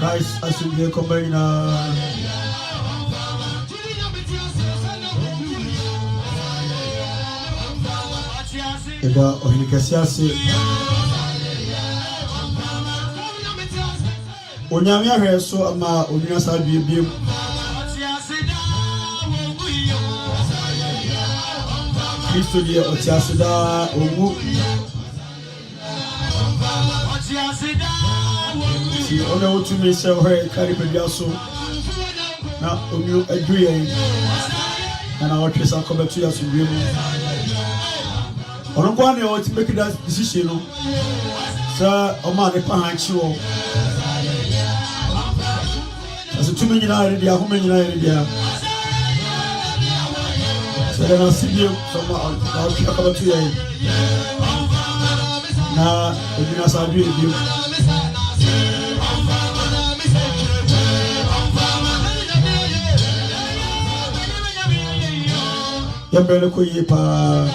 Christ as we combine Eba ohinikasiase Onyame ahwe so ama onua sa biebiem Kristo die otiaseda ogu Si ona wotumi se hwe kari pedua so na onu adruye na wotwesa kobetu ya so biemu Ono kwa ne o ti make that decision no sa o ma ne pa han chi wo Asa tumi nyina re dia homa nyina re dia Sa na sibio so ma o ti ka ba tu ye na o dina sa bi bi Ya bele ko yi pa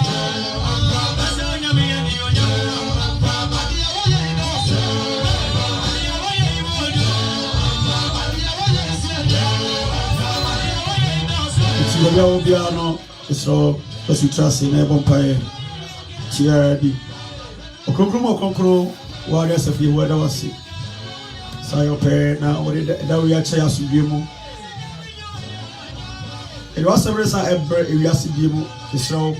Obi obiano so trust na bompae tiadi okronkro wari safi wada wasi sayo pe na ori da wi acha asubiem e was every sa ever e wi asubiem so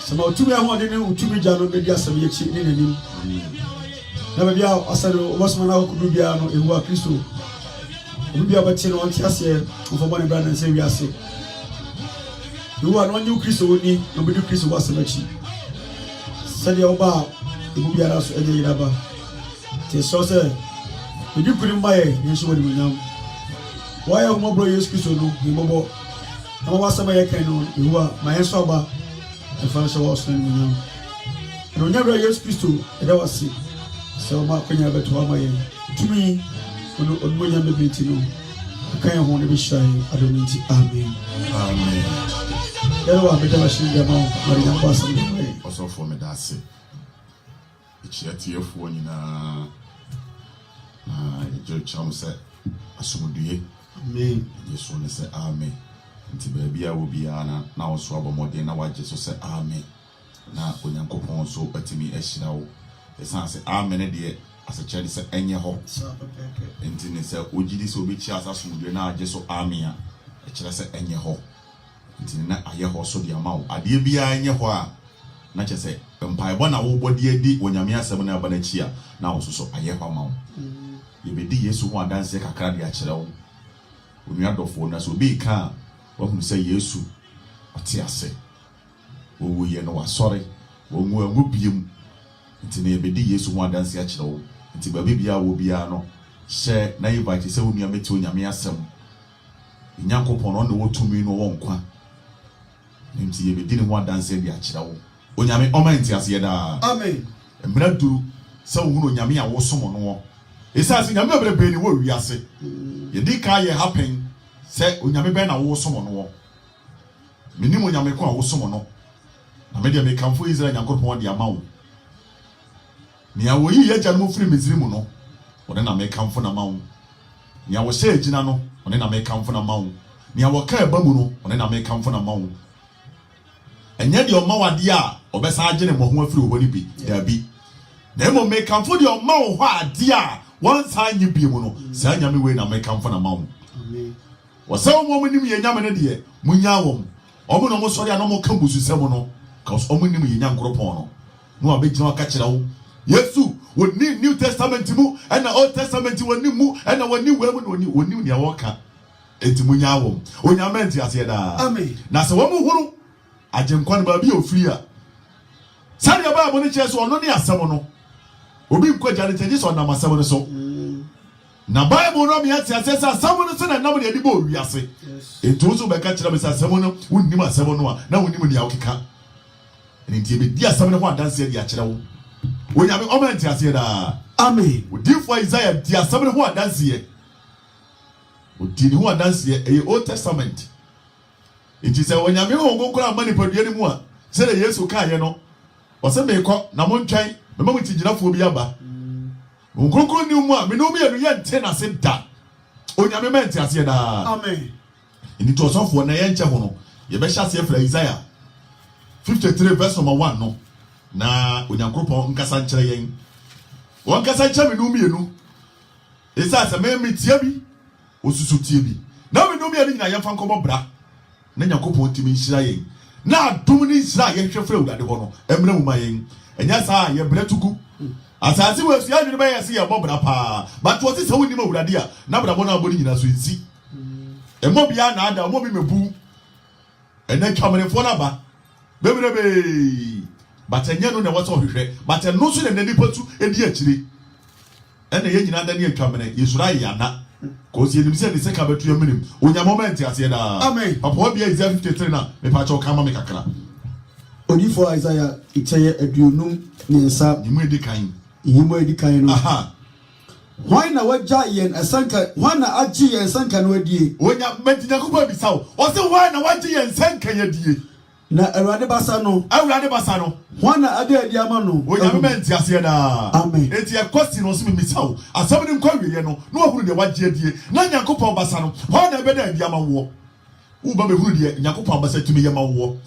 Sama utumi ahụ de ne utumi gya no bedi asem ye chi ne nanim. Na bia asado obasoma na okudu bia no ewu a Kristo. Obi bia bati no onti ase ofo ne brand nse wi ase. Ewu a no nyu Kristo woni no bedi Kristo wasema chi. Sadia oba ebu bia ra so enye yiraba. Te so se bedi kuri mbaye nso woni munyam. Why am I bro Yesu Kristo no mbobo. Na wasema ye kan no ewu a ma yenso aba e fa so was no munyam. No nyabra Yesu Kristo e da wase. So ma kwenya beto ama ye. Tumi ono onmonya bebeti no. Kan ho ne be shai adominti amen. Amen. Yero wa beta machine de ma mari na kwasa me. Also for me that say. Echiatifo nyina je cham say asomdue. Amen. Yesu ne say amen. Nti ba bia wo bia na wo so abomode na waje so say amen. Na onyankopon so atimi ahyira wo. Esan say amen de asekyere say enye ho. Nti ne say ogidi so obi chi asasomdue na age so amen a ekyere say enye ho. Nti na aye ho so de ama wo. Ade bia enye ho a na che say mpaebo na wo bodi adi onyame asem na aba na chi a na wo so aye ho ma wo. Yebedi Yesu ho adanse kakra de akyere wo. Onuadofo na so bi ka wo hu say Yesu ate ase. Wo ye no wasore wo nwu amubiem. Nti na yebedi Yesu ho adanse akyere wo. Nti ba bibia wo bia no hye na invite say onua meti onyame asem. Nyankopon no ne wo tumi no wo nkwa. Nti yebedi ne ho adanse de akyere wo. Onyame omanti ase da. Amen. Emra duru se wo hu onyame a wo somo no wo. Esa se nyame bebre ni wo wi ase. Yedi ka ye happen se onyame be na wo somo no wo. Minim onyame ko a wo somo no. Na me de me kamfo Israel Nyankopon de ama wo. Nia wo yi ye gya no firi Misrim no. Wo na me kamfo na ma wo. Nia wo hye agina no, wo na me kamfo na ma wo. Nia wo ka eba mu no, wo na me kamfo na ma wo. Enye de oma wade a obesa agye ne mo ho afiri oboni bi da bi. Na mo me kamfo de oma wo ho ade a won san nyi bi mu no. Sa nyame we na me kamfo na ma wo. Amen. Wo se wo mo nim ye nyame ne de munya wo. Omo no mo sori a no mo kan busu se mo no. Cause omo nim ye nyankoropon no. No abegina aka kire wo. Yesu wo ni New Testament mu and Old Testament woni mu and woni we mu woni ne woka. Enti munya wo. Onyame nti ase da. Amen. Na se wo mu huru ajenkwan ba bi ofiri a sane ba mo ne cheso ono ne asem no obi nkwaja ne teje so na masem no so na Bible no me ati asesa asem no so na nam ne adi ba owi ase eto so be ka kira me asem no wonnim asem no a na wonnim ne awokeka ene ntie be di asem no ho adanse di akira wo onyame o menti ase da. Amen. Odi for Isaiah di asem no ho adanse odi ne ho adanse e Old Testament. It is a when you go money per the anymore. Say the Yesu Kaya no. Or some may call Namon the moment you for Biaba. Uncle knew more, me no me a young tenor said that. Oh, ya meant as yet. Amen. And it was off for Nayan Chahono. You best say for Isaiah 53 verse number 1. No. Na Unyankopo Nkasancha yen. One Kasancha me no me no. It says a man meets Yabi. Osusu Tibi. Now we know me a young bra. Na Nyankopon timi nhira yen na adom ni nhira ye hwefre urade ho no emre mu mayen enya sa ye bretuku asase we afia adwene ba yesi ye bobra pa but wo se woni ma urade a na bra bo na abodi nyina so nsi emo bia na ada mo bi mebu ena twamenefo na ba bebrebe but enya no na wo so hwehwe but eno so na nipa tu edi akire ena ye nyina da ne atwamene yesura yana. Cause you say the second betu your minimum. Onya moment ase da. Amen. Papa Isaiah 53 na me pa cho kama me kakra. Odi for Isaiah iteye aduonum nensa Yimu edikan. Yimu edikan no. Aha. Why na waja yen asanka why na aji yen sanka no adie. Onya menti Nyankopon bi sawo. O se why na waji yen sanka yadie. Na Awurade basa no. Awurade basa no. Why na ade adi ama no. Onya moment ase da. Amen. Eti e question no so me sawo. Asam ni nkwa wiye no. No ohuru de waji adie. Na Nyankopon basa no. Why na be da adi ama wo. Wo ba be huru de Nyankopon basa tumi yema wo.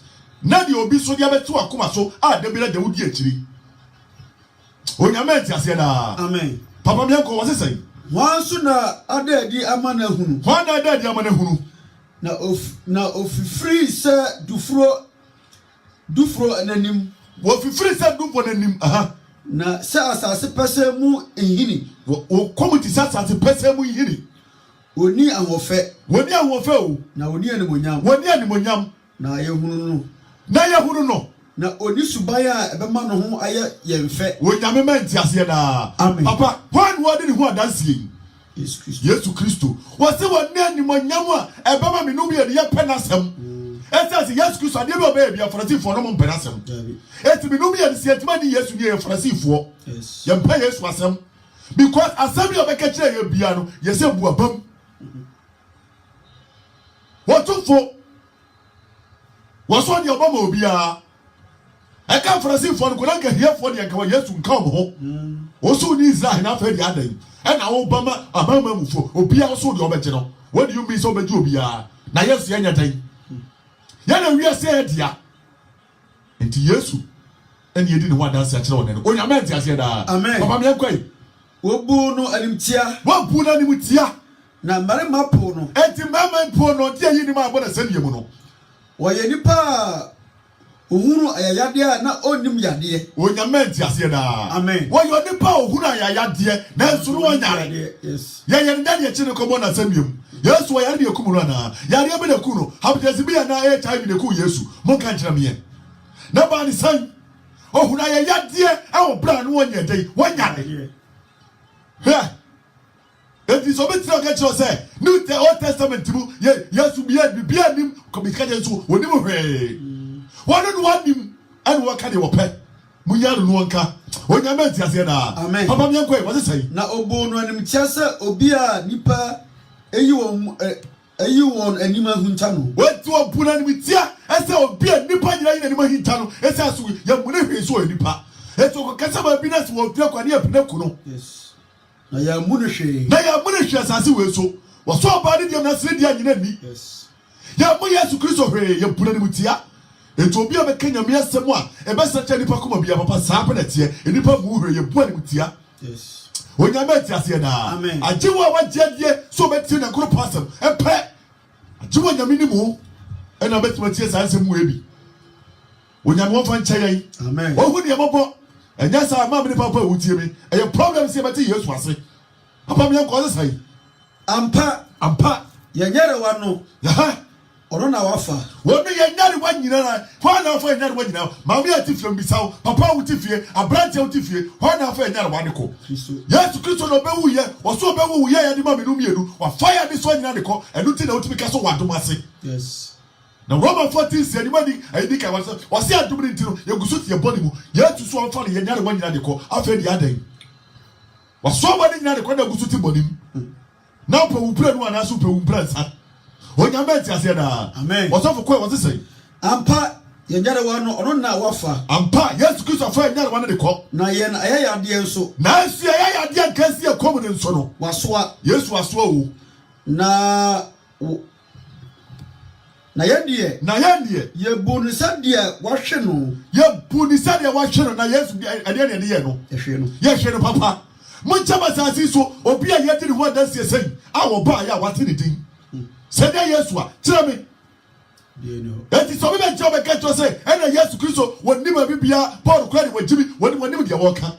Na de obi so de abeto akoma so a de bele de wodi akiri. Onyame enti ase da. Amen. Papa mi anko wase sai. Wansu na ade ama na hunu. Wa na ade ama na hunu. Na of free se dufuro dufro ananim wo fifiri se dufo nanim na sa asase pese mu ehini wo community sa asase pese mu ehini oni ahofe o na oni animonyam na yehunu no na oni subaya ebema no ho aye yemfe wo nyame menti ase da papa when word ni ho adansie Yesu Kristo wose woni animonyam a ebema me no bi ye penasem esa se Yesu Kristo ade be oba bia Farisifo no mo penasem eti me no bi ye se etima ni Yesu ni ye Farisifo yempa Yesu asem because asem ye obeka kire ye bia no ye se bu abam wotufo waso de obama obia eka Farisifo no kolanka hiefo de nka Yesu nka omo oso ni Israel na fa di adan ena obama abama mufo obia oso de obeje no what do you mean so obeje obia na Yesu anya dan yana wi ase adia enti Yesu eni edi ne ho adanse a kire wonen onyame enti ase da papa me kwai wobu no animtia wobu no animtia na marema po no enti mama po no dia yi ni ma abona sandie mu no woye nipa ohunu ayayade na onim yade onyame enti ase da amen woye nipa ohunu ayayade na nsuru wonyare yes ye ndani e chine komo na samium Yesu wa yare ku mu na yare be na ku no habdezi bi na HIV de ku Yesu mo kan kira me na ba ni san ohunu ayayade e wo bra no wonya dai wonyare eti so be tira ka kiro say New Old Testament mu Yesu bi anim ko bi ka Yesu woni mo hwe wonu no anim an wo ka de wo pe munyaro no nka onyame enti ase da papa me nkoi wo say na obo no anim tia se obi a nipa eyi won anima hunta no wetu obu na anim tia ese obi a nipa nyira yin anima hinta no ese aso ya mune hwe so nipa eto ko kasa ba bi na se wo tua kwa ne apina ku no yes na ya mune hwe asase we so wo so ba de dem na se dia nyina ni yes ya mo Yesu Kristo hwe ya puna ni tia eto obi a be kanya me asem a e be sacha nipa kuma bia papa saa na tie nipa mu hwe ya bua ni tia yes onyame ti ase na amen ajewa wajadie so be tie na kro pasem empe ajewa nyame ni mu e na betima tie saa asem mu ebi onyame won fa nche yan amen ohu ne mobo enya saa ma me papa wutie mi e problem se beti Yesu ase papa me ko sai ampa yenyere wa no ya oro na wafa wonu yenyare wa nyina na ho na fa yenyare wa nyina ma me atifie mbisawo papa wutifie abrante wutifie ho na fa yenyare wa ne ko Yesu Kristo no bewu ye wo so bewu ye ya de ma me no miedu wa fire bi so nyina ne ko enu ti na wutimi ka so wadom ase yes na Roma 14 se ni mani ayidi ka wa se adom ni ntiro ye gusu tie boni mu Yesu so on fa ne yenyare wa nyina ne ko afa di adan wa so ba ni nyina ne ko na gusu ti boni mu na pe wu pre no ana so pe wu pransa onyame ti ase da amen osofo ko wo se ampa yenyare wa no ono na wafa ampa Yesu Kristo fa yenyare wa ne ko na ye na ayayade enso na asia ayayade ankasi e komu ne nso no wasoa Yesu wasoa o na yendie ye bonu sadie wahwe no na Yesu ade ne ye no ye hwe no papa munchama sasi so obi a yedi ne ho adansie sei a wo ba ya wate ne din sede Yesu a kire me eti so be nche be ka to say ena Yesu Kristo woni ma bibia Paul kwani wajibi woni de woka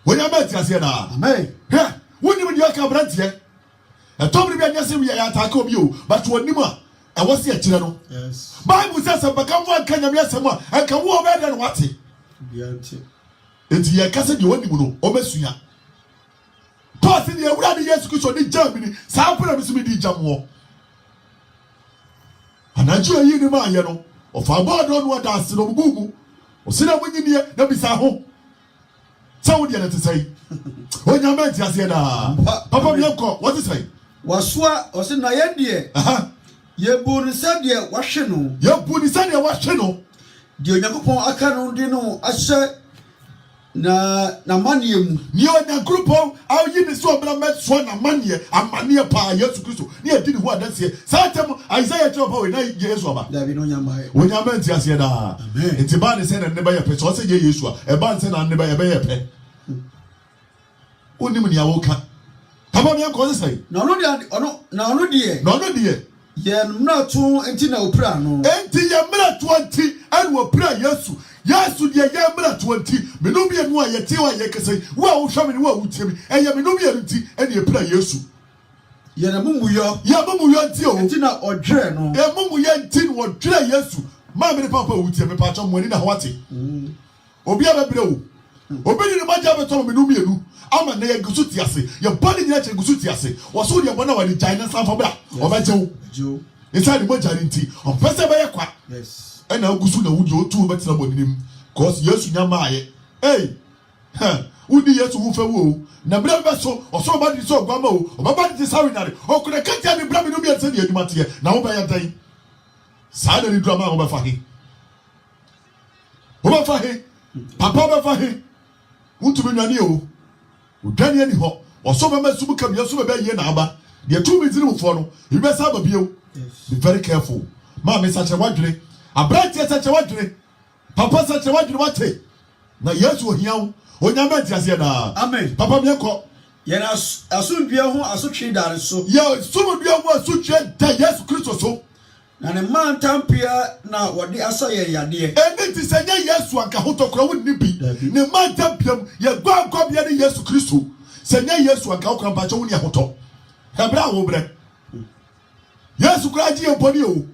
woni amati ase na amen he woni me de woka brantie e to bi anya se wi ya ataka obi o but woni ma e wo se akire no yes Bible says baka mo anka nyame asem a anka wo be de no wate bianti eti ye kase de woni mu no obesua Paul se de ewura de Yesu Kristo ni jamini saa pura bi se mi di jamwo anajo yi ni ma ye no ofa bodo no da ase no bubu o se na munyinie na bisa ho saudi na te sai onyame ti ase da papa mi enko what is say wasoa o se na ye de ye bu ni sadie wahwe no de Onyankopon aka no de no ahye na maniemu ni Onyankopon ayi ni so bra metso na amanie pa Yesu Kristo ni edi ni ho adanse satem Isaiah tell we na Yesu aba David no nyamae onyame ti ase da enti ba ne se na ne ba ye pe so se ye Yesu a e ba ne se na ne ba ye be ye pe onim ni awoka papa mi enko say na ono de Yen mrato enti na opra no. Enti ye mrato anti anu opra Yesu. Yesu de ye mrato anti me no bi anu aye te wa ye kese wa wo hwa me ne wa wutie me. Eye me no bi anti ene ye pra Yesu. Ye na mumuyo. Ye mumuyo anti o. Enti na odwere no. Ye mumuyo anti no odwere Yesu. Ma me ne papa wutie me pa cho mo ni na hwate. Obi abebre o. Obi ni maja beto me no bi enu. Ama na ye gusu ti ase. Ye body ni ache gusu ti ase. Wo so de bona wa ni China san fa bra. Obaje wo. Inside the mojarinti on person by kwa. Yes. And now gusu na wudi o tu betina bodinim. Cause Yesu nyama aye. Hey. Wudi Yesu wo fa wo. Na bra be so o so ba di so gwama o. O ba di sawinare. O kuna katia ni bra me no bi ase di aduma te. Na wo ba ya dan. Sa na ni drama wo ba fa he. Wo ba fa he. Papa ba fa he. Untu be nwane o. O dwane ani ho. O so ba masu kam Yesu be ye na aba. De tu mi zini fo no. Ibe sa ba biyo. Be very careful. Mama sache wadwene. Abrati sache wadwene. Papa sache wadwene wate. Na Yesu ohiawo. Onyama ntiase da. Amen. Papa me ko. Ye na asundua ho asotwe dare so. Ye sumodua ho asotwe da Yesu Kristo so. Na ne man tampia na wode asa ye yade. Eni ti se nye Yesu anka hotokro wonni bi. Ne man tampia ye gwa nkobia ne Yesu Kristo. Se nye Yesu anka okra mpacho wonni ahoto. Hebra wo bre. Yesu kura ji emponi o.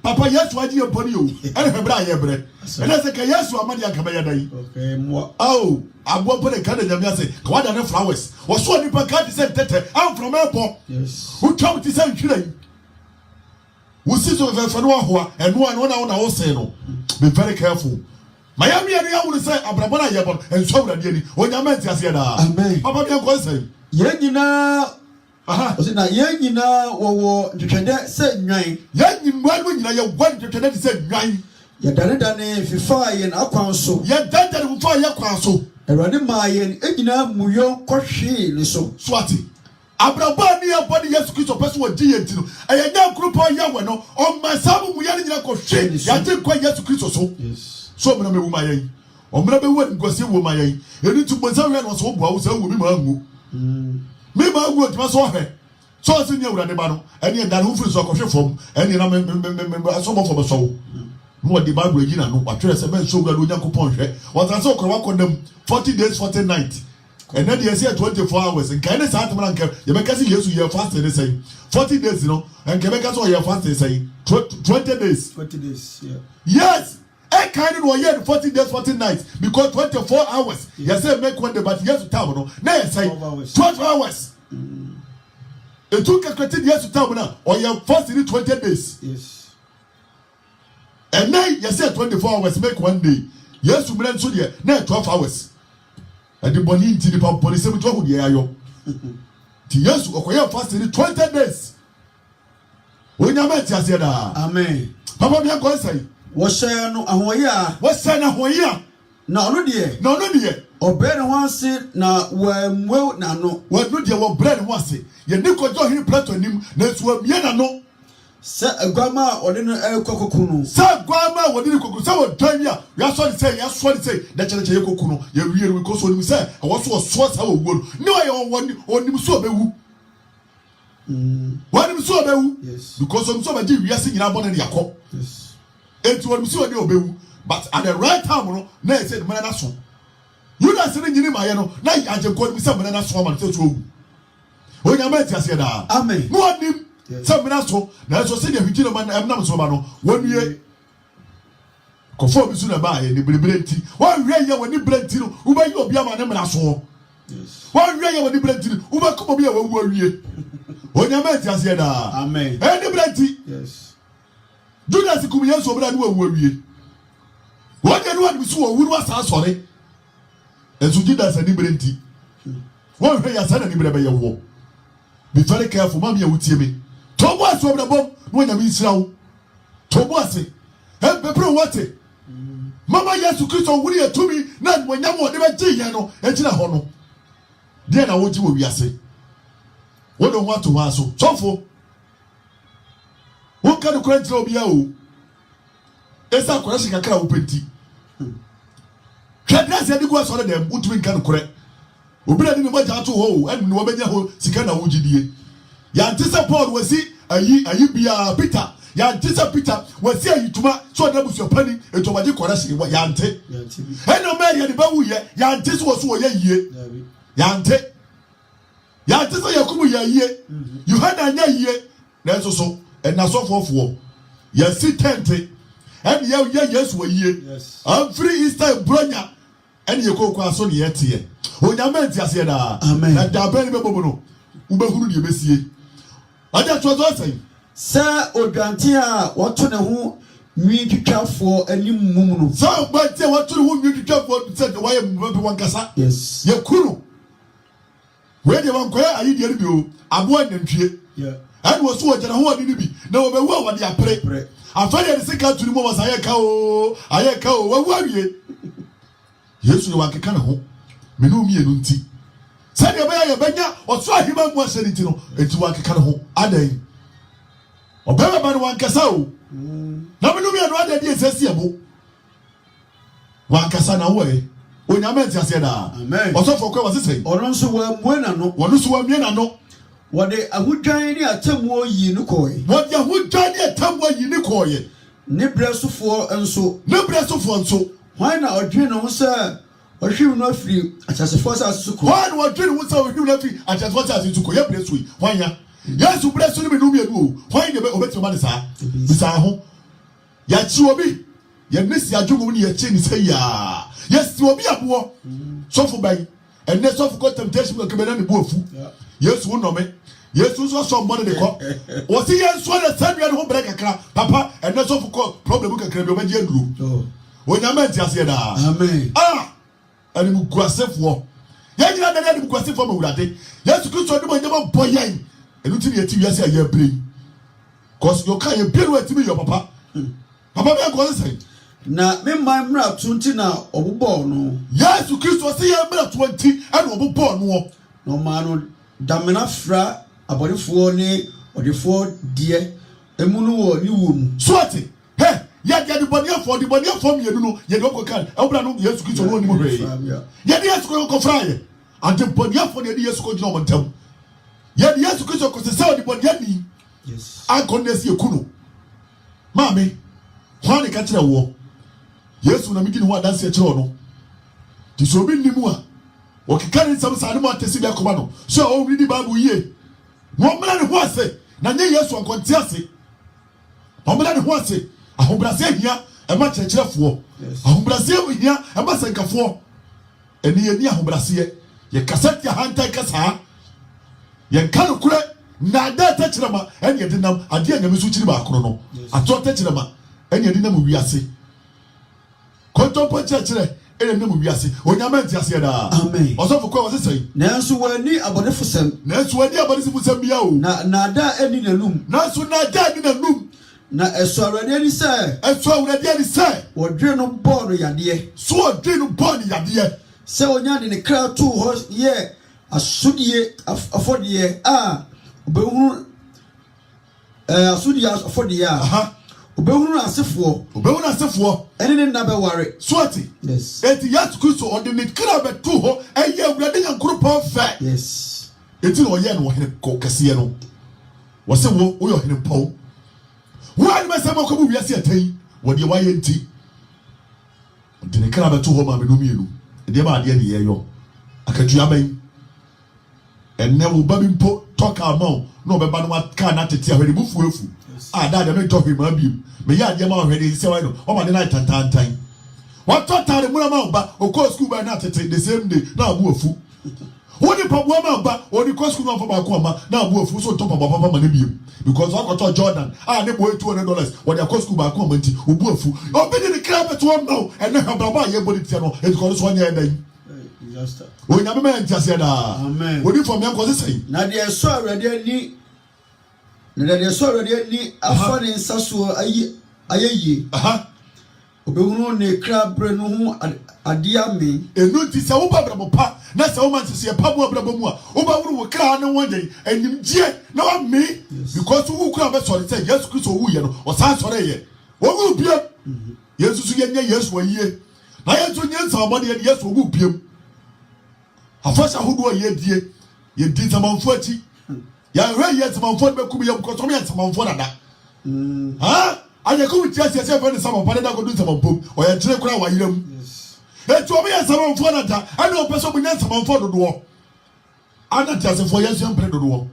Papa Yesu aji emponi o. Ene hebra ye bre. Ene se ka Yesu amadi akaba ya dai. Okay, mo. Oh, abo pele kada nyamia se ka wada ne flowers. Wo so ni pa ka ti se tete. Am from airport. Yes. Who come ti se ntwire. Wo si so fe fe no ahoa. Eno anu na wo se no. Be very careful. Miami anu ya wo se abrabona ye bon. Enso wurade ani. Onyama ntiase da. Amen. Papa bi ko se. Ye nyina Osi na ye nyina wo ntwetwede se nwan. Ye nyimwa no nyina ye gwa ntwetwede se nwan. Ye dane fifa ye na akwan so. Ye dane fifa ye kwan so. Erade ma ye enyina muyo kohwe ni so. Swati. Abraba ni ya body Yesu Kristo person wo di yenti no. Eye nya group o ye we no. O masabu mu ye ni nyina kohwe. Ya ti kwa Yesu Kristo so. Yes. So mena me wu ma ye. O mena be wu ngosi wu ma ye. Eni tu bonza we no so bo awu se wu mi ma ngu. Me ma ngu ti ma so he. So se nya wurade ba no. Eni ndan hu firi so kohwe fom. Eni na me so mo fom so. No the Bible agina no atwere se ben so gado Yakopon hwe. Watan se okwa kodam 40 days 40 nights. And then they say 24 hours. And can say man can you make us Yesu ye fast they say 40 days you know and can make us all ye fast they say 20 days. 20 days, yeah. Yes. I kind of year 40 days 40 nights because 24 hours. Yeah. You say make one day but yes to time no. Now you say 12 hours. It took a credit yes to time now or you fast in 20 days. Yes. And now you say 24 hours make one day. Yes, we learn so there. Now 12 hours. And the body in the police say we talk with the ayo. The yes, we fast in 20 days. When you met us here, amen. Papa, me go say. What say no ahoya? What say na ahoya? No, no dear. No, no dear. Obey one say na we na no. What no dear? What bread one say? You need to go here plant on him. Let's work. Me na no. Say agwama odino kokokunu. Say agwama odino kokokunu. Say what time ya? We are sorry say. You sorry say. That challenge you kokunu. You really because when we say I was so sweat how we go. No, I on him so be who. When him so be who? Yes. Because him so be we are singing about the yakko. Yes. It when him so be who. But at the right time, no, na said man na so. You na say nyini ma ye no. Na ya je ko him say man na so man say so. O nya ma ti ase da. Amen. No anim. Say man na so. Na so say the hwiji man am na so ba no. Won wie. Kofo bi su na ba ye ni brenti. Won wie ye woni brenti no. Wo ba yi obi ama ne man so. Yes. Won wie ye woni brenti no. Wo ba ko obi a wo wie. O nya ma ti ase da. Amen. Ni brenti. Yes. Judas kum Yesu obra ni wo wie. What you want me so we was sorry. And so Judas and Ibrenti. One way as an Ibra by your war. Be very careful, mammy, would see me. Thomas over the bomb when I mean slow. Thomas, help me pro what it. Mama, yes, to Christo, will you to me? Not when you want never Giano, and Tina Hono. Then I want you will say. What don't want to answer. So for what kind of credit will be out? Esa kwa shika kala upenti. Kadra se di go so dem utumi kan kore. Obira ni mo ja to ho, em ni wo benya ho sika na wugidie. Ya ntise Paul wasi ayi bia Peter yante se Peter wasi ayituma so na busu pani etomaje korase yante eno me ye de ba wuye yante so ye yie yante so yakubu ye yie Yohana anya yie na so na sofofo yasi tente and ye Yesu yie am free Easter bronya and ye ko kwa so ne yete onyama ntiase da na da ba ni bebo no ubehuru de besie aja to zo sai sa odwante a woto ne ho nwi twitwafo anim mum no sa odwante a woto ne ho nwi twitwafo se de waye mbe wankasa yes ye kunu we de wankoya ayi de bi o abo anantwie and wo so ogena ho ani bi na wo bewu a wo de apre afare de sika tuni mo wasa aye ka o wawu awie Yesu ne wankeka ne ho me no mienu nti se de be ya benya oso ahima mu aseri ti no enti wankeka ne ho adan obema ba no wankasa o na me no mienu adan di esesi ebo wankasa na wo onyama nti ase da amen osofo kwa wase sei ono nso wa muena no wono so wa miena no wode ahudwan ni atamu yi no koye wode ahudwan ni atamu yi ni koye ne bresofo nso hwan na odwe no se ohwe no afiri achasefo asase ko hwan na odwe no se ohwe no afiri achasefo asase ko ye breso yi hwan ya Yesu breso ni me no mienu o hwan de obetimo ma ne sa bisa ho ya chi obi ye nesi adwumu ni ye chi ni say ya yes obi abo sofo bai enne sofo ko temptation ko kebena ne buafu Yesu wonome Yesu so mbone de ko wo si Yesu na sadua ne ho breka kra papa enne sofo ko problem kakra bi obaje aduro onyama nti ase da amen ani mu guasefo ye nyina da ni mu guasefo ma wurade Yesu Kristo de mo nyama boyen enu ti ne ati wiase aye bre cause you can you build with me your papa be ko say na me man mra 20 na obubo no Yesu Kristo say ye mra 20 and obubo no no man no damena fra abodifo ni odifo die emunu wo ni wom swati he ya de boniafo mienu no ye do ko kan obra no Yesu Kristo no ni mo hwe ye de Yesu ko fra ye ante boniafo ne de Yesu ko gina omontam ye de Yesu Kristo ko se sa de boniani yes akonesi ekuno mame hwane ka kire wo Yesu na migi ni ho adanse kire no ti so bi nimu a o kikari nsam sa ne mo atesi bi akoma no so o read Bible ye mo mra ne ho ase na nye Yesu ankonti ase mo mra ne ho ase ahobrase hia e ma kyerkyerefo ahobrase hia e ma sankafo eni ye ni ahobrase ye kasati hanta kasa ye kan kure na da ta kyerema eni ye dinam ade anyame so kyiri ba akoro no ato ta kyerema eni ye dinam wiase kontompo kyerkyere eni dinam wiase onyama nti ase da amen osofo kwa wase sei nanso wani abodefo sem bia o na da eni nanum nanso na da eni nanum na eso awrade ani se wodwe no ball no yade so wodwe no ball no yade se onya de ne kra to ho ye asudie afodie obehunu asudie afodie obehunu asefo ene ne na be ware swati yes eti Yesu Kristo on de ne kra be to ho eye awrade nyankoro pa fa yes eti no ye no hene ko kase no wose wo yo hene pa wani mesema ko bu wiase atai wode waye nti de ne kra be to ho ma me no mienu de ma ade ne ye yo akadua ban enne wo ba bi mpo toka ama no be ba no aka na tete ahwede bufuefu ada de me toka ma bi me ya ade ma ahwede se wa no o ma de na tantantan wa totare mu na ma ba o ko school ba na tete the same day na abu afu woni pabo ma ba oni ko school na fa ba ko ma na abu afu so to papa ma ne bi because I got Jordan ne boy $200 when your school ba ko ma nti obu afu obi de kra be to no and na baba ye body tie no e ko so anya dan disaster o nya me ntiase da amen woni from me ko say na de so awrade ni afa ne nsaso ayeyi obehunu ne kra bre no ho adia me enu ti se wo ba brabo pa na se wo man se pa bo brabo mu a wo ba wuru wo kra ne wonje enimjie na wa me because wo kra be sorry say Yesu Kristo wo ye no o san sorry ye wo wu biem Yesu su ye nya Yesu wa yie na Yesu nya nsa mo de Yesu wo biem afasha hodo ye die ye di zamanfo achi ya we yet man for be kum yam ko so me yet man for dada ha anya ko ti ase ase fa ni sama pa da go do sama pom o ya kire kura wa yiram etu o me yet sama for dada ana o peso bu nya sama for dodo ana ti ase for yesu mpre dodo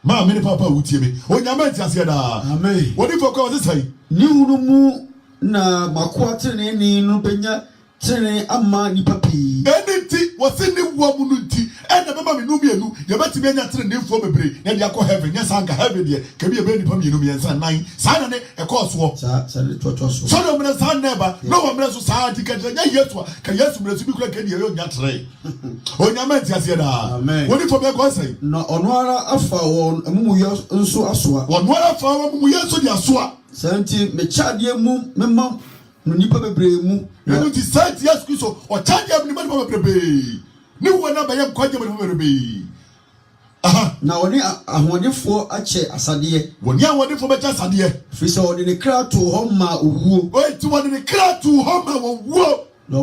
ma me ni papa wutie me o nya ma ti ase da amen woni for ko say ni hunu mu na makoa ni no benya tene ama ni papi eniti wose ni wo mu nti ena beba me no mienu ye beti me nya tene nfo bebre na dia ko heaven nya sanka heaven de ke bi e be ni pa mienu me nsa nan sa na ne e ko so sa le toto so so no me sa neba no wo me so sa ti ka nya yesu ka yesu me so bi kula ke ni yo nya tere o nya ma ti ase da woni fo be ko sai na ono ara afa won amumu yo nso asoa won ara afa wo amumu yesu di asoa santi me chade mu memma no nipa bebre mu no ti santi yesu kristo o chade mu nipa bebre ni wo na ba ye kwaje mu bebre aha na oni ahonefo ache asade woni ahonefo be cha asade fi so oni ne kra to ho ma owuo o ti woni ne kra to ho ma owuo na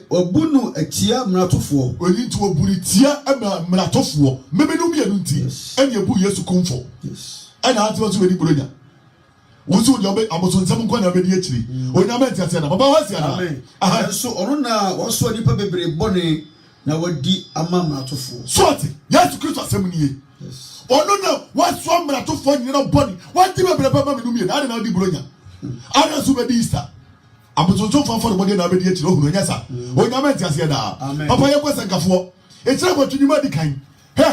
obunu atia mratofo oni ti oburi tia mratofo mebenu bienu nti eni ebu yesu kumfo ana ati wasu wedi buronya wusu nyobe amoso nsam nko na be di akiri onyama nti ase na baba wasi ana aha so ono na waso nipa bebre bone na wadi ama mratofo so ati yesu kristo asem niye ono na waso mratofo nyina bone wadi bebre baba menu mie na ade na wadi buronya ana so be di Easter amoso fo bode na be di akiri ohunu nya sa onyama nti ase da papa ye kwesa nkafo etira botwinima di kan he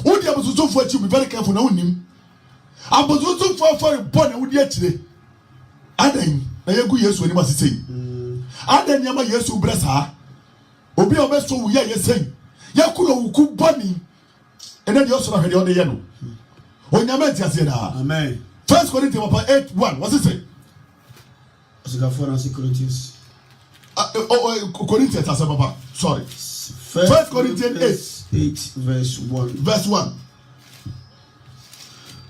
wodi amoso fo achi be very careful na wonim abozuzu for born wudi akire adan na yegu yesu ani masisei adan nyama yesu bresa obi o beso wu ye yesei yakuro wuku boni ene de osoro hwede ode ye no onyama ti ase da amen 1 Corinthians 8:1 what's it say Osika na Corinthians Corinthians asa papa sorry 1 Corinthians 8:1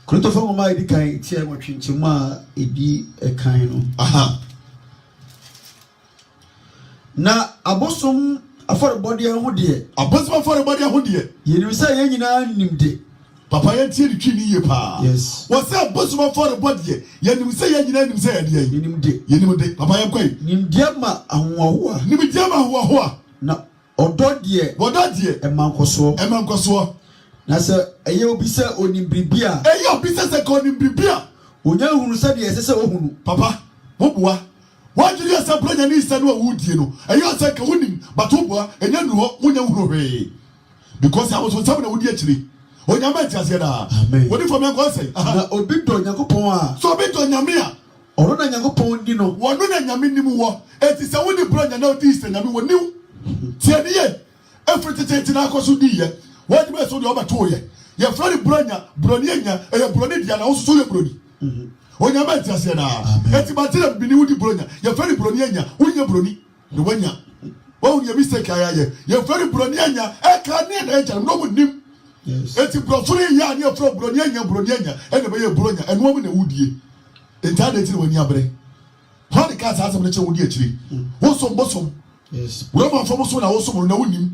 Christopher Mama edi kan tie watwinchemu a edi ekan no aha na abosom aforebode ho de yenim say ye nyina nimde papa ye tie ditwi ni ye pa yes wo say abosom aforebode yenim say ye nyina nim say ye de yenimde papa ye kwai nimde ma ahoahoa nimde ma ahoahoa na ododie emankoso na se eye obi se onimbibia se ko onimbibia onya hunu se de ese se ohunu papa boboa wajiri asa branya ni se no awudie no eye ase ka hunim batoboa enya nuho munya hunu hwe because I was on some na wudi akiri onya ma tiase da wodi for me ko say na obi do Nyankopon a so obi do nyame a ono na Nyankopon di no wono na nyame nim wo eti se wodi branya na odi se nyame woni tie ne ye efritete na akoso di ye wadi be so de obato ye ye frani broni enya broni dia na wo so ye broni onya ma ti ase na eti batira bini wudi bronya ye frani broni enya wunya broni de wanya wo wunya mistake aya ye frani broni enya e ka ne na eja no munim eti brofuri ya ne fro broni enya e ne be ye bronya eno mu na wudie enta de ti wani abre hodi ka sa asem ne che wudi akiri wo so mbosom yes wo ma fo so na wo so mo na wunim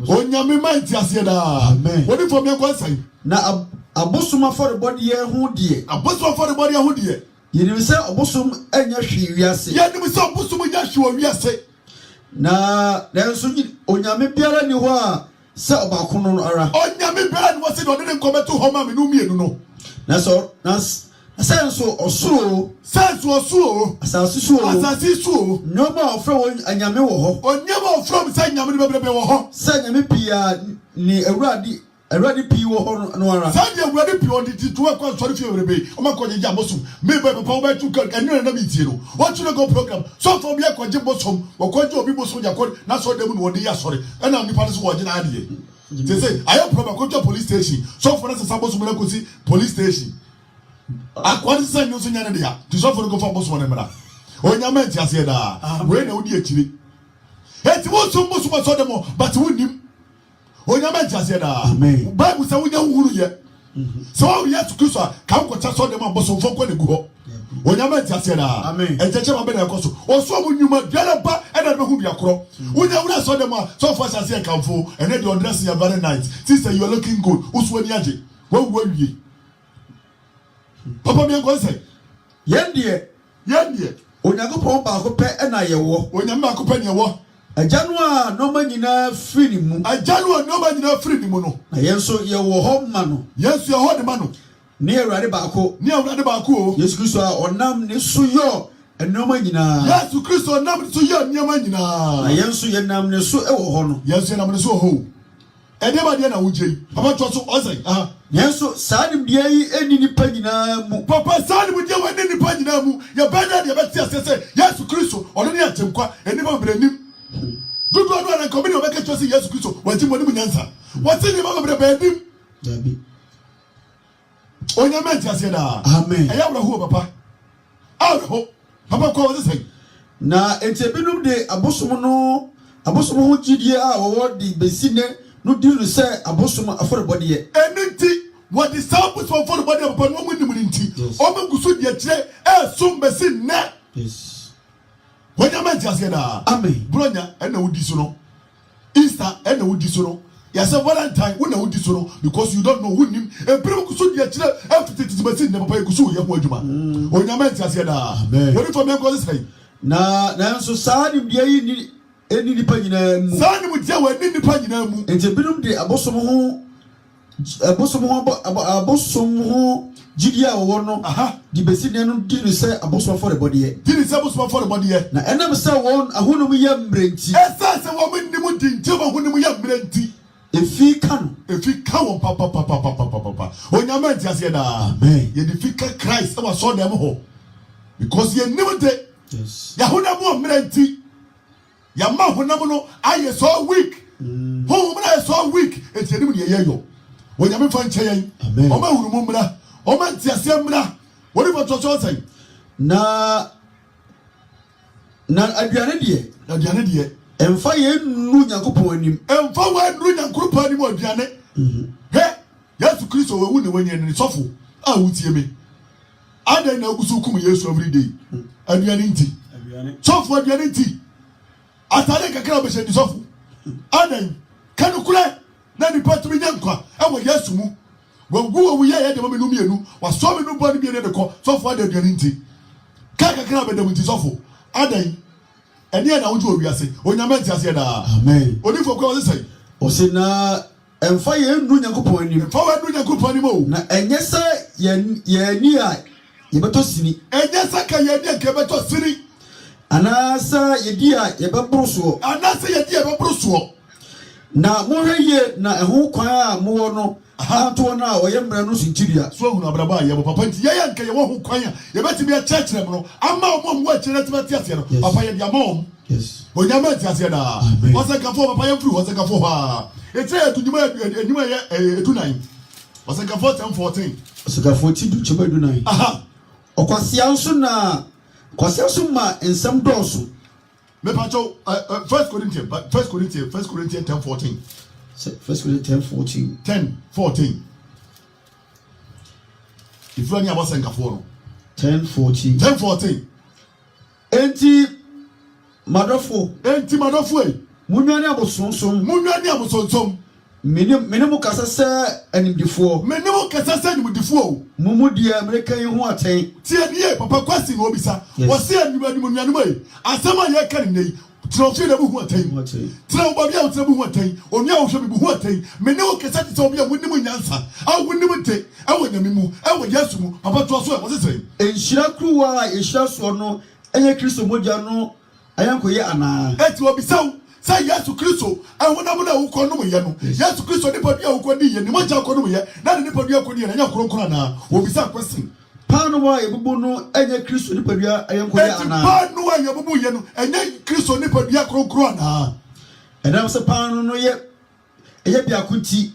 onyame mighty ase da amen wodi for me ko sai na abosom aforebode ye ho de yenim se abosom anya hwe wiase yenim se abosom anya hwe wiase na nso onyame biara ni ho a se obako no ara onyame biara ni wo se do ne nkometo ho ma me no mienu no na so asenso osuro asasi so nyoma ofre won anyame wo ho onyama ofre se anyame ni bebrebe wo ho se anyame pia ni awurade pii wo ho no ara se de awurade pii on di to akwa sori fi bebrebe o ma ko je abosom me be papa wo ba tu kan enu na bi tie no wo tu go program so for me ko je bosom wo ko je obi bosom ja ko na so dem no wo de ya sori e na nipa so wo je na ade they say ayo program ko to police station so for na se sabosom na ko si police station akwani se nyo so nyane de ya ti so for go for bosom na mra onyama nti ase da we na wodi akiri eti wo so bosom so dem but wonim onyama nti ase da bible say wonya huru ye so wo yesu kristo ka ko cha so dem bosom fo ko ne gu ho onyama nti ase da ejeje ma be na ko so o so mo nyuma biara ba e na be hu bia kro wonya wura so dem so for ase kanfo and the dress you very nice sister you are looking good uswani age wo wie papa me go say yendie Onyankopɔn baako pɛ ɛna yɛwɔ onyame baako pɛ ne yɛwɔ agya no a nɔma nyinaa firi ne mu agya no a nɔma nyinaa firi ne mu no na yɛn nso yɛwɔ hɔ ma no yɛnso yɛ hɔ de ma no ne Awurade baako o Yesu Kristo a ɔnam ne so yɔ nɔma nyinaa Yesu Kristo nam ne so yɔ nneɛma nyinaa na yɛn nso yɛnam ne so ɛwɔ hɔ no yɛnso yɛnam ne so wɔ hɔ ɛdeɛma deɛ na wogye papa tɔ so ɔsɛn yɛn nso saa nimdeɛ yi ɛni nipa nyinaa mu papa saa nimdeɛ wɔ ɛni nipa nyinaa mu yɛbɛnya deɛ bɛte ase sɛ Yesu Kristo ɔno ne akyɛnkwa ɛnipa bebree nim dodo ɔno ana nkɔmini ɔbɛka kyerɛ sɛ Yesu Kristo wɔgye mu anim nyansa wɔte nipa bebree bɛɛ nim onyame nti ase daa amen ɛyɛ awerɛhoɔ papa awerɛho papa kɔ wɔte sɛn na enti ebinom de abosom ho gyidie a wɔwɔ de besi ne no di no sɛ abosom afɔrebɔdeɛ ɛno nti wɔde saa abosom afɔrebɔdeɛ papa no ɔmo nim ne nti ɔmo gu so deɛ kyerɛ ɛɛsom bɛsi nnɛ onyame nti ase daa amen bronya ɛna wodi so no Easter ɛna wodi so no yɛsɛ Valentine wo na wodi so no because you don't know who nim empire gu so deɛ kyerɛ ɛfititi bɛsi nnɛ papa gu so yɛ ho adwuma onyame nti ase daa wɔde fɔ me nkɔ sɛ na nso saa nimdeɛ yi ni eni nipa nyinaa mu saa nimdeɛ wɔ eni nipa nyinaa mu enti ebinom de abosom ho gyidie a wɔwɔ no de besi ne no di no sɛ abosom afɔrebɔdeɛ na ɛnam sɛ wɔn ahonom yɛ mmerɛ nti ɛsɛ sɛ wɔn nim di nti wɔn ahonom yɛ mmerɛ nti efi ka wɔn papa onyame nti aseɛ daa yɛde fi ka Christ ɛwɔ sɔɔ dɛm hɔ because yɛ nim de yɛahonam wɔ mmerɛ nti yɛma honam no ayɛ so weak honhom no ayɛ so weak enti yɛnim deɛ yɛyɔ onyame fa nkyɛ yɛn ɔma ahurumu mmra ɔma ntiaseɛ mmra wɔde fa tɔtɔ sɛn na aduane deɛ ɛmfa yɛn nnu Nyankopɔn anim ɛmfa wɔn nnu Nyankopɔn anim aduane hɛ Yesu Kristo wɔwu ne wɔnyɛ ne sɔfo a wotie me adan na agusu kum Yesu every day aduane nti sɔfo aduane nti atare kakra bɛhyɛ di sɔfo adan kanukura na nipa tumi nya nkwa ɛwɔ Yesu mu wɔwu yɛ de mame no mienu wasɔ me no bɔ ne biene de kɔ sɔfo adan aduane nti kakra bɛdam nti sɔfo adan ɛne na wogye owiase onyame nti ase daa amen onifo kwa wɔse sɛ ɔse na ɛmfa yɛn nnu Nyankopɔn anim fa wɔn nnu Nyankopɔn anim o na ɛnyɛ sɛ yɛni a yɛbɛtɔ sini ɛnyɛ sɛ ka yɛni a yɛbɛtɔ sini anaasɛ yɛdi a yɛbɛboro soɔ na mohwɛ yie na ɛho kwan a mowɔ no antoɔ no a ɔyɛ mmerɛ no so nkyidua so ahunu abraba a yɛbɔ papa nti yɛyɛ nka yɛwɔ ho kwan a yɛbɛtumi akyerɛkyerɛ mu no ama ɔmo mu akyerɛ tumi ate aseɛ no papa yɛde ama ɔmo onyame ate aseɛ daa ɔsɛnkafoɔ papa yɛmfiri ɔsɛnkafoɔ hɔ a ɛkyerɛ yɛ adwuma anim yɛ ɛdunan ɔsɛnkafoɔ 10:14 ɔsɛnkafoɔ ti du kyɛm adunan ɔkwasea nso ma nsɛm dɔɔso mepacho 1 Corinthians 10:14 1 Corinthians 10:14 ifura ni abasa nkafo no 10:14 enti madofo e munwane abosonsom mene mo kasa sɛ animdifoɔ mumu deɛ Amerika yi ho atɛn tie nie papa kwasi no obisa wɔse animnuanom ai asɛm a yɛka ne nei trofie na bu ho atɛn tra oba bia tra bu ho atɛn onua wo hwɛ bu ho atɛn mene wo kasa te sɛ obi a wonim nyansa a wonim te ɛwɔ nyame mu ɛwɔ Yesu mu papa to so wɔse sɛ enhyira kruwa a enhyira so no ɛyɛ Kristo mogya no ayankoyɛ ana eti obisa say Yesu Kristo ehunam na wo konom ye no Yesu Kristo nipa bia wo kodi ye ni mogya konom ye na nipa bia kodi ye na nya kronkron na obisa question paano wa yebubu no enye Kristo nipa bia ayankoyɛ ana paano wa yebubu ye no enye Kristo nipa bia kronkron na ɛnam sɛ paano no ye biakunti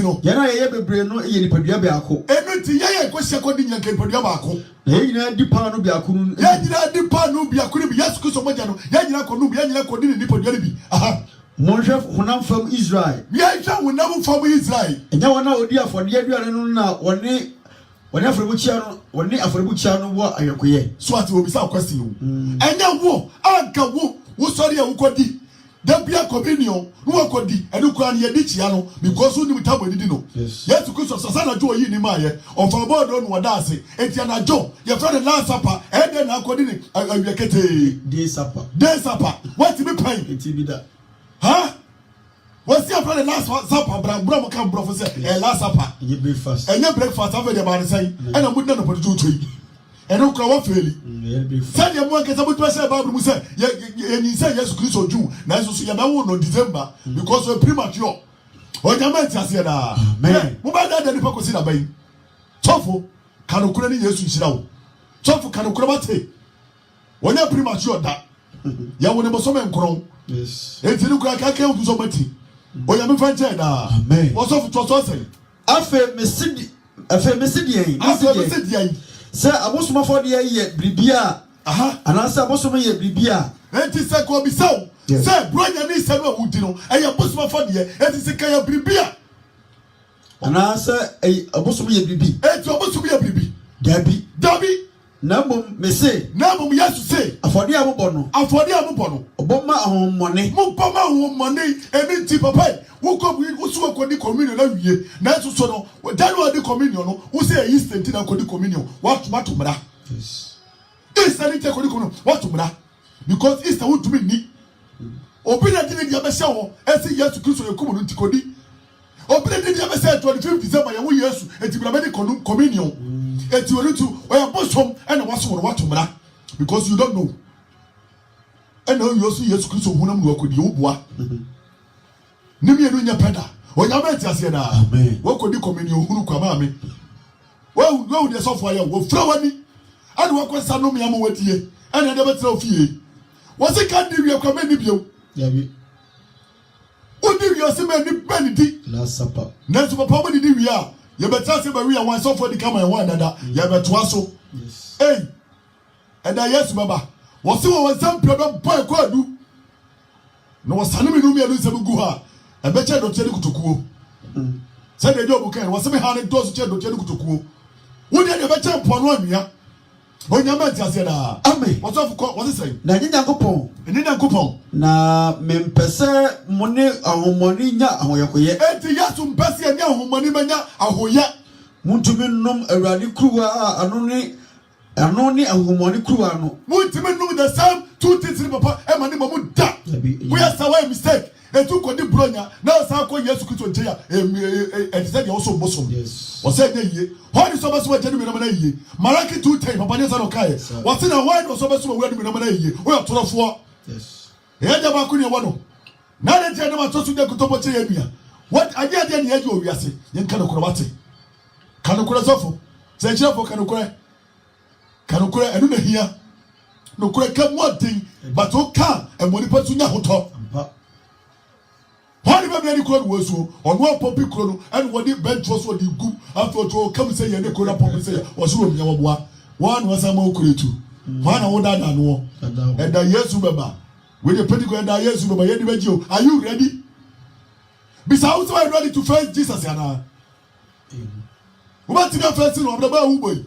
no yana ye bebre no ye nipa bia biako enu ti ye kwese kodi nya nipa bia biako na ye nyina di paano biakunu ye nyina di paano biakunu bi Yesu Kristo mogya no ye nyina konu bi ye nyina kodi nipa bia bi monhwɛ honam fam Israel ye hwɛ honam fam Israel enya wana odi afɔde aduane no na wɔne afɔrebukyia no wɔ ayankoyɛ so ati obisa question o enya wo anka wo sɔre a wo kodi There be a communion, no one di, and you can hear Dichiano, because you tell me dino. Yes, because of Sasana Joe in Maya, or for about on Wadasi, Etiana Joe, your friend last supper, and then I could day supper. Day supper. What's the pain? It be that. Huh? What's your friend last supper? Bravo come prophecy, and last supper. Your breakfast. And your breakfast over the man saying, and I would not put two tree. And no crowd fairly. Send your one get about to say about Musa, and he said, yes, Chris or June, nice to see no December because we're premature. What your man says here, man, mobile dad and the focus in a bay. Tofu, can you yes, you sit out. Tofu can you when you're premature, that you will never summon crown. Yes, if you look like I can't do so much. When you're my friend, man, what's off to us? I feel Missy, Sir, I was my 40 year Bribia. And I said, I was my year Bribia. And he said, go be so. Sir, Brian is several who did know. I was my 40 year, and he said, Kaya Bribia. And I said, I was my Bribi. And you was to be a Bribi. Debbie. Nabum, me say, Nabum, yes to say, a for the Abono, a for the Abono, Obama home money, Mupama home money, and then Tipa. Who come with who so the communion every year? That's so no. That was the communion. Who say Easter did not the communion? What matter? Yes. Easter didn't take the communion. What matter? Because Easter would to be neat. Open a dinner, you have a shower. I say yes to Christ or communion to Cody. Open a dinner, you have a set 25th December. You yes, and you have a communion. And you are to where bosom and what's what to matter. Because you don't know. And now you also yes, Christ or whom you could you. Nimi enu nya peda. Onyame ti ase na. Amen. Wo kodi communion hunu kwa mame. Wo de so for ya wo fra wani. Ade wo kwesa no me am wadie. Ane de betra ofie. Wo se kan di wie kwa mani bio. Ya bi. Wo di wie se mani bani di. Last supper. Na so papa mo di wie a. Ye betra se ba wie a wan so for di kama ya wan dada. Ye betwa so. Yes. Hey. And I yes baba. Wo se wo zampio do boy kwa adu. No wasane me no me adu se bugu ha. A better don't tell you to cool. Said the job can was some honey does tell you to cool. Would you ever jump on 1 year? When your man said, Amen. What's off what is it? Nadina coupon, and then a coupon. Na mempese money our money ya ahoye. Eti ya sumpesi ya money mania ahoye. Muntuminum a radi crua anoni ahumoni crua no. Muntuminum the same 2 things papa and money mamu da. We are so mistake. And took on the bronya. Now, Sako, yes, could and said also bosom. Yes. Was said, why is so much what you mean? Malaki 2 times, Papa Sanokai. What's in a wine or so much where you mean? Well, 12. Yes. Yadabakunia one. Now that you never talk to the Kutopoche. What I get any edge of Yassi, in Kanokrawati. Kanokrazofo. Say, Jafo Kanokra. Kanokra, and here. No, correct, come one thing, but oh, come and when you put to Yahoto. Why never any crowd was so on one poppy chrono and what the bench was what you go after to come say and the corner poppy say was room Yawa. One was a more creative. One I wonder than war. And the years remember. With the petticoat and the years remember, are you ready? Besides, I'm ready to face Jesus. Anna. What's in the first of the boy?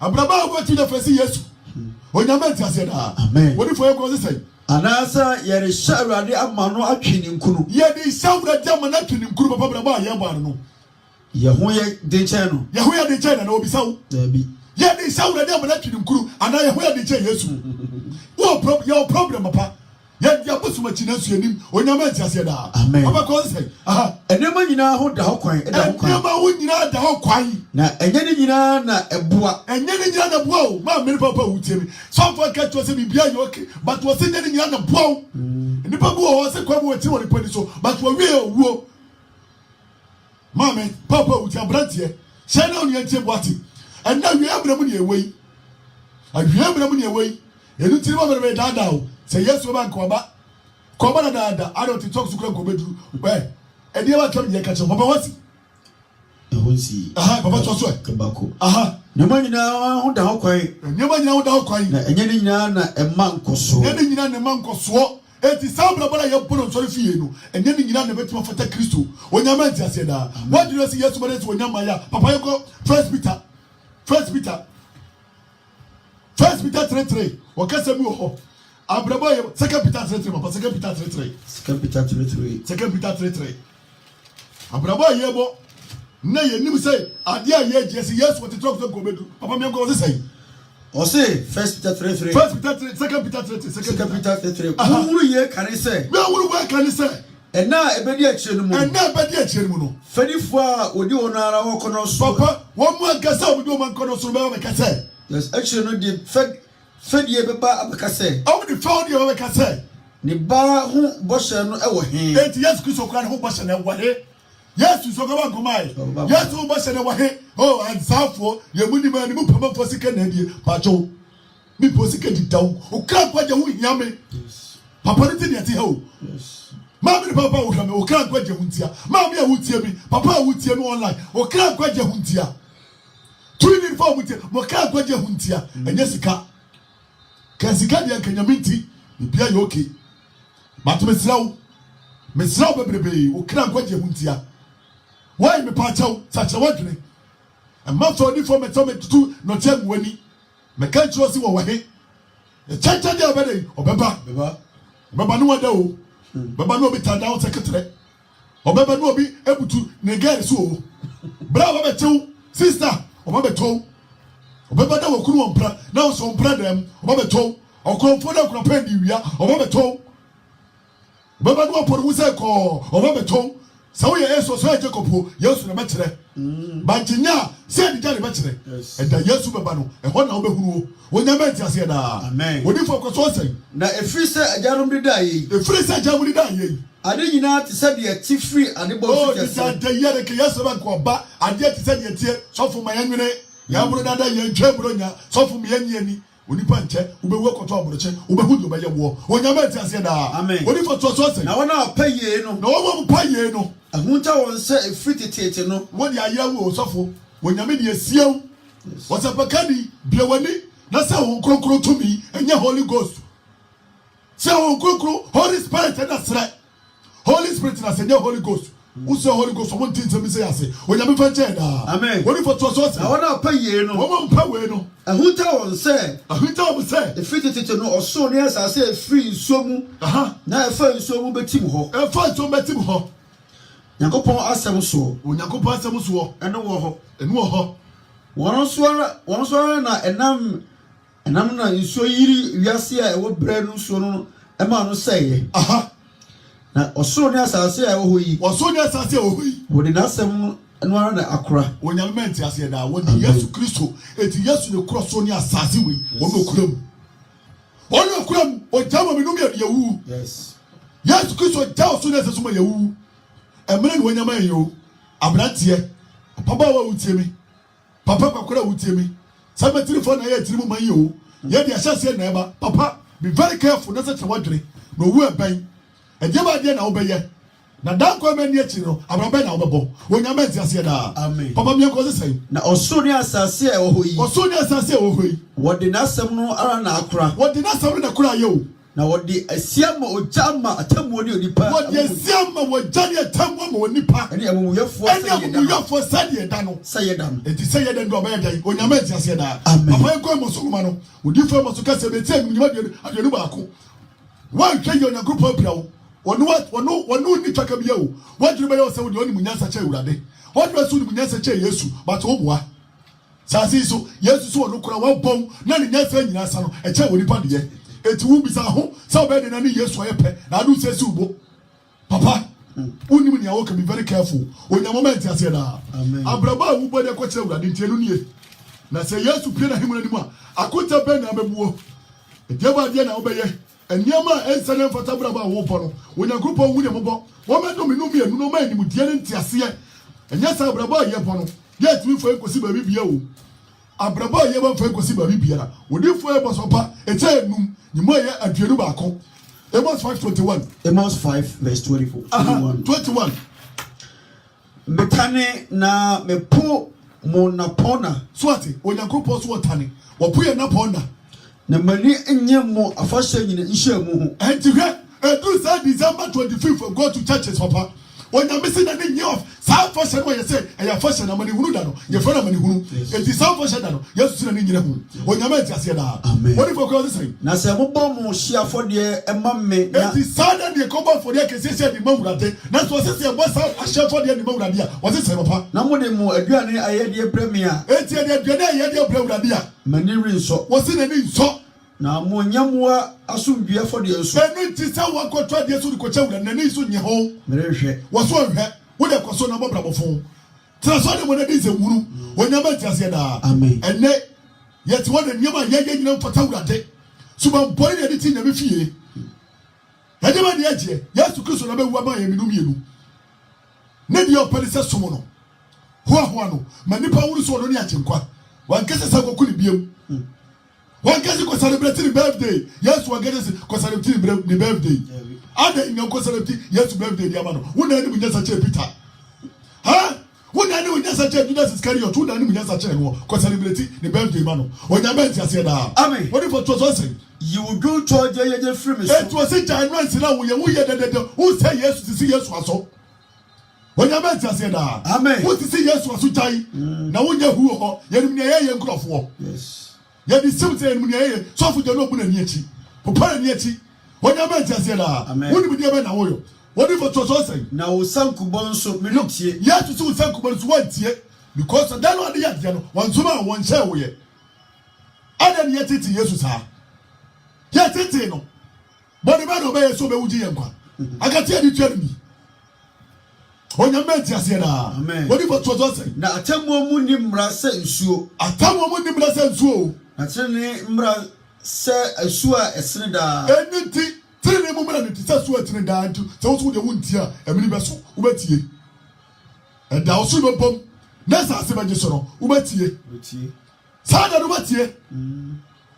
Abraham went to the first yes. When your man said, Amen. What if I go to say? Anasa yere shawrade amano atwini nkunu ye di shawrade amano atwini nkunu papa bra ya ba no ye ho ye de chen no ye ho ye de chen na obi saw dabi ye di shawrade amano atwini nkunu ana ye ho ye de chen yesu wo problem papa ye di abosuma chinansu anim onyama ntiase da amen papa ko say aha enema nyina ho da ho kwan da ho kwan enema ho nyina da ho kwan na enye ni nyina na eboa enye ni nyina na boa o ma me papa wutiemi so for catch to say bibia you okay but was enye ni nyina na boa o nipa boa o say kwa bo ti woni padi so but we owuo ma me papa wuti abrantie say na oni antie boati and na wi abramu ni ewei awi abramu ni ewei enu ti ba be dada o say yes we ban koba na dada I don't talk to ko bedru we e dey wa tell ye catch papa wasi ehonsi aha papa to so kabako aha nyama nyina ho da ho kwan nyama nyina ho da ho kwan na enye ni nyina na ema nkoso enye ni nyina na ema nkoso eti sabra bala ye bono so fie no enye ni nyina na betima fata Kristo onyama nti ase da what do you say yes but onyama ya papa ye go First Peter 3:3 wakasemi ho Abrabo, 2 Peter 3:3, Papa, 2 Peter 3:3. 2 Peter 3:3. 2 Peter 3:3. Abrabo yebo. Na ye nim say ade a ye jesi yes what talk to go bedu. Papa me go say. O say 1 Peter 3:3. 1 Peter 3, 2 Peter 3:3. 2 Peter 3:3. Wuru ye kan say. Me wuru we kan say. Ena ebedi akire no mu. Ena ebedi akire mu no. Fadifo a odi ono ara ho kono so. Papa, wo mu akasa odi o man kono so be me kase. Yes, akire no di fadie beba abakase. Omo di fadie o be kase. Ni ba ho boshe no e wo he. Enti Yesu Kristo kra ne ho boshe na wo he. Yesu so gaba ngomai. Yesu boshe na wo he. Oh, ansafo, ye mu ni ma ni mu pama fo sika na die. Pacho. Mi po sika di dawo. O kra kwaje ho hiame. Yes. Papa ni ti ne ti ho. Yes. Mama ni papa wo hame o kra kwaje ho ntia. Mama ya wutie bi. Papa wutie mi online. O kra kwaje ho ntia. Twin for mutie. Mo kra kwaje ho ntia. Enye sika. Kan sika dia kan nyaminti. Bibia ye okay. But mesraw bebrebe o kra kwaje ho ntia. Why me pa chaw sacha wadwene. E ma so ni for me tu no tia wani. Me kan chiro si wo wahe. E chacha dia obede obeba. Beba no wada o. Beba no obi tada o secretary. Obeba no obi ebutu ne girl so o. Bra ba betew sister obeba betew. Obeba da wo kunu ompra na so ompra dem obeba betew. Okrofo da kropa di wia obeba betew. Obeba no oporo wo se ko obeba betew. So ye eso so Jacob Yesu na mekyere ba ntinya se di jale mekyere e da Yesu beba no e ho na wo behuru wonya menti ase da amen wodi fo ko so sen na efiri se ajarum di da yi efiri se ajarum di da yi ade nyina te se de tifiri ade bo so te se de yere ke Yesu ba ko ba ade te se de tie sofo ma yanwene ya buru dada ye ntwe buru nya sofo mi yanyi ani onipa nche ubewu koto aboroche ubehu do baye wo wonya menti ase da amen wodi fo so sen na wona paye no na wo paye no ahunta won se efiri tete no wodi ayawo sofo wonyame de asiew wasapakani biewani na se won krokro tumi enye Holy Ghost se won krokro Holy Spirit na sre Holy Spirit na se enye Holy Ghost uso Holy Ghost won tinse mi se ase wonyame fa che da amen wodi for so so na wona paye no wo mpa we no ahunta won se efiri tete no oso ne asase efiri nsomu na efa nsomu betim ho Yakopon asem so Onyankopon asem so eno wo ho wono so na enam na nso yiri wiase a ewo bre no so no e ma no seye na osoro ne asase a ewo yi wodi na asem eno ara na akora onyamenti ase da wodi Yesu Kristo eti Yesu ne cross so ne asase we wono okuram o jama me no me yewu yes Yesu Kristo jawo so ne asase so yewu emre ni wonyama yo abrantie papa wa wutiemi papa kwakora wutiemi sametri fo na ye tiri mu man yo ye de ahyase na eba papa be very careful na se twadwere no wu eban ejeba de na obeye na dan ko mani achi no abrabe na obebo wonyama ntiase da amen papa mi ko se sai na osoni asase a ewo yi wodi na asem no ara na akora wodi na asem na akora yo na wodi asiama ojama atamu oni onipa wodi asiama wojani atamu ma onipa eni amuyefo sade da no enti seye da ndo ba dan onyama ntiase da papa ko mo so kuma no wodi fo mo so ka se beti anu nyima de ba ko wan hwe yo na group of prawo wonu ni twaka biya o waduru ba yo se wodi oni munyansa che urade waduru su ni munyansa che Yesu but oboa sasi so Yesu so wonu kura wa bom na ni nyansa nyina sa no e che woni pa de ye eti wu bisa ho sa obede na ni Yesu ayepe na adu se ubo papa uni mu ni awo can be very careful onya moment ase da abraba wu bode ko che urade ntienu nie na se Yesu pie na himu na nimu akota be na amebuo ejeba de na obeye eniama ensane mfata braba wo po no onya grupo wu ne mobo wo me do me no mienu no ma animu die ne ntiase enya sa braba ye po no ye timi fo enkosi ba bibia o abraba ye ba fo enkosi ba bibia wodi fo e bosopa eche enum nyimo ye aduenu ba ko Amos 5:21 Amos 5 verse 24 21 metane na mepo mo na pona swati onya grupo so tane wo po ye na pona na mani enye mo afashe nyina nhia mu ho enti hwe edu sa December 25th go to churches papa when you missing any new of South Fashion, where you say, and your fashion, and money who done, your friend of money who, it is South Fashion, yes, in your home. When you met us here, what if you call this thing? Nasamo bomb, share for the mammy, it is sad and you come out for the accusation the moment. That's what I was a share for the moment. Was it Papa? No more, again, I had your premier. It's your premier. Many rinso was in any so. Now, Munyamwa assume be for the so. Then it is our contract, yes, to the coach, and the niece in your home. Was one what a person of a phone. Transfer when it is a woman, when you met us here. Amen. And yet one and you are getting up for Tawate. So I'm pointing at it in every fear. I never yet, yes, to Christian about what I am in you. Maybe your police someone. Who Manipa will so only at him. One guesses I could be. One guess you celebrating birthday. Yes, one guess celebrating the birthday. Other in your celebrity, yes, birthday, Yamano. One day we just such a Peter. Huh? One day we just such a Judas Iscariot, 2 days we just such a celebrity the birthday, Mano. When I met you, said, Amen. What if it was saying? You will go to a Jay Freeman. It was a giant right now. Who say yes to see yes was so? When I met you, said, Amen. Who to see yes was so tight? Now, when you who you're in crop war. Yes. Yet the cemetery in Munia, so for the open and yeti. Papa and yeti. When I met us here, what would you ever know? What if it was saying? Now, some Kubon so me look here. Yet to see some Kubons once yet, because of that one, the Yatiano, one summer, one share with other than yet it is, sir. Yet it no. But the man obey so be I can tell you, tell me. When you met us here, what if it was saying? Now, a time one munim rasa in so. A time one munim rasa in so. Naturally, Mra say a sua a cylinder. Anything, 3 moments to say sweat in the to those who the wound here, a minibus, Ubeti. And thou soon bomb. Nessa Sebajason, Ubeti. Sada Ubeti.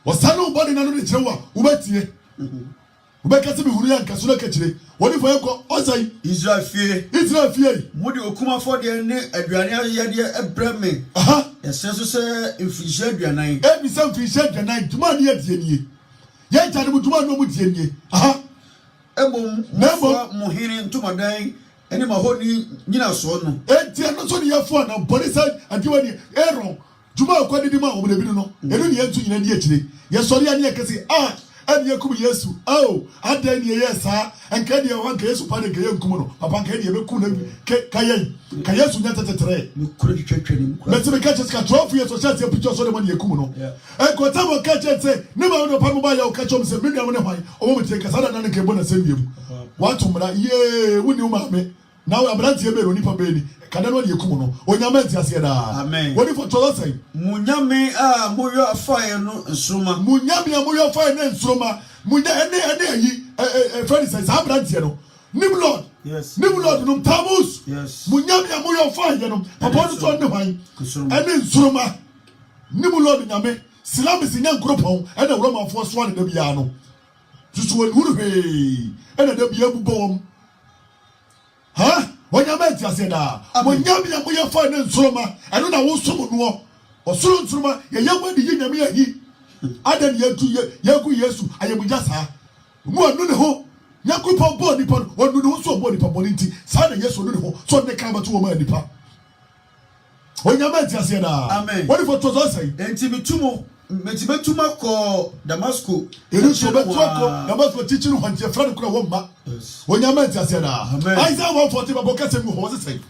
Was Sano body none of the Jawa, Ubeti. Ubekati Hurian Casula Catchy. What if I go outside? Israel fear. Israel fear. Would you come for the Adriana Yadia and Bremen? Aha. Yes, sir, if we shed your name. Every some fish shed your name to money at Jenny. Yet I would want no with Jenny. Aha. Never Mohini to my day. Any Mahoney, son. And tell not only your phone on body side and do any error. Juma quality man over the Bino. And only to in the yes, sorry, I can say, and Yaku Yesu. Oh, I then yes, sir, and can you one case upon a Kayan Kumono, upon Kayan Kayan Kayasu Nata. You couldn't check him. Let's make catches can trophy as a pictures on the Kumono. And Kotama catch and say, never on the Pamabaya catch on the million or take a Sada and a Cabana Semium. What to me? Yea, we knew mammy. Now I'm not here, Nipa Baby. Can I know you come on? When you met us here, amen. What if what you say? Munyame, Muya fire no Suma. Munyame, Muya fire and Suma. Munya, and friend says, I'm not here. Nimlord, yes. Nimlord, no Tamus, yes. Munyame, Muya fire, Papa is on the wine. And then Suma. Nimlord, Yame, Silam is in young group home, and a Roman force one in the piano. Just one Hurray, and a W bomb. Huh? When you met us here, when you are finding Soma, I don't know what someone war or soon Soma, a young man, he. I don't yet to Yaku Yesu, I am just her. One no ho, Yaku body upon one no so body publicity, Sada yes or no, so they come to a man. When you met us here, amen. What if what was I saying? And Tibitumo. Metibetuma ko Damascus. Elu Shobetuma ko Damascus teaching when your friend could womba. When you met us here, Isaiah 140 about Cassam was it say?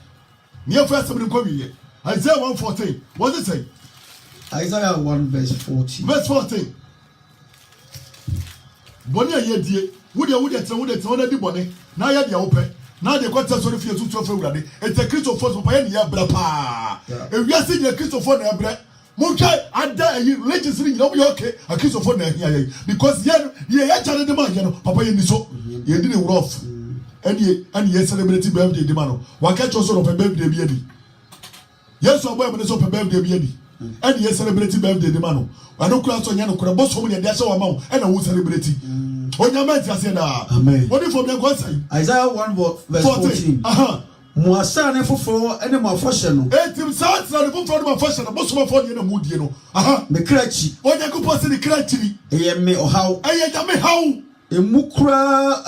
Near first somebody come here. Isaiah 140. What does it say? Isaiah 1 verse 40. Verse 40. Bonnie ye dear. Would you the bonnet? Now you are open. Now they got us on the field to February. It's a Christopher for Pioneer Brapa. If you are seeing a Christopher Nebra. Munkai ada legislating no be okay a case of phone here because ye actually the man papa ye ni so ye didn't rough and ye celebrate birthday the man one catch also of a birthday be edi yes so boy so birthday be edi and ye celebrate birthday the man I don't class on yan ko boss home dey show amount and who celebrate onyama ti ase na amen what if from the God say Isaiah 1 verse 14 Muasa ne foforo ene mo afoshe no etim sa tra ne foforo mo afoshe no boso mo fo de na mudie no aha me krachi onyakupo se ne krachi ni eye me ohaw eye ja me haw emukura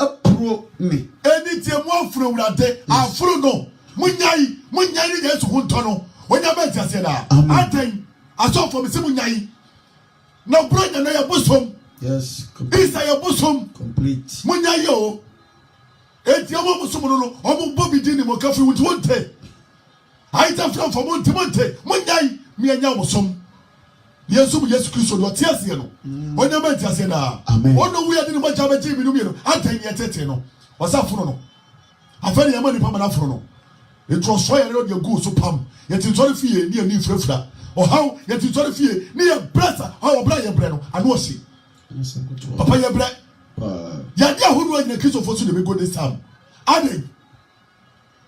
afro me eni tie mo afro wurade afro no munyai ni Yesu hunto no onya ba tiase da aten asofo me se munyai na bronya na ya bosom yes isa ya bosom complete munyai o eti omo bosom no omo bobi di ni mo kafi wuti wonte aita from monte munyai me anya bosom Yesu Kristo do tiase no onya ba tiase da ono wi ade ni mo cha ba ji mi no mi no aten ye tete no wasafo no afani yamani pa mana afro no etro so ya no de go so pam ye tintori fie ni ani frafra o how ye tintori fie ni ye brasa how obra ye bre no ano osi papa ye bre ya dia hono anyina Kristo fo so de be go this time aden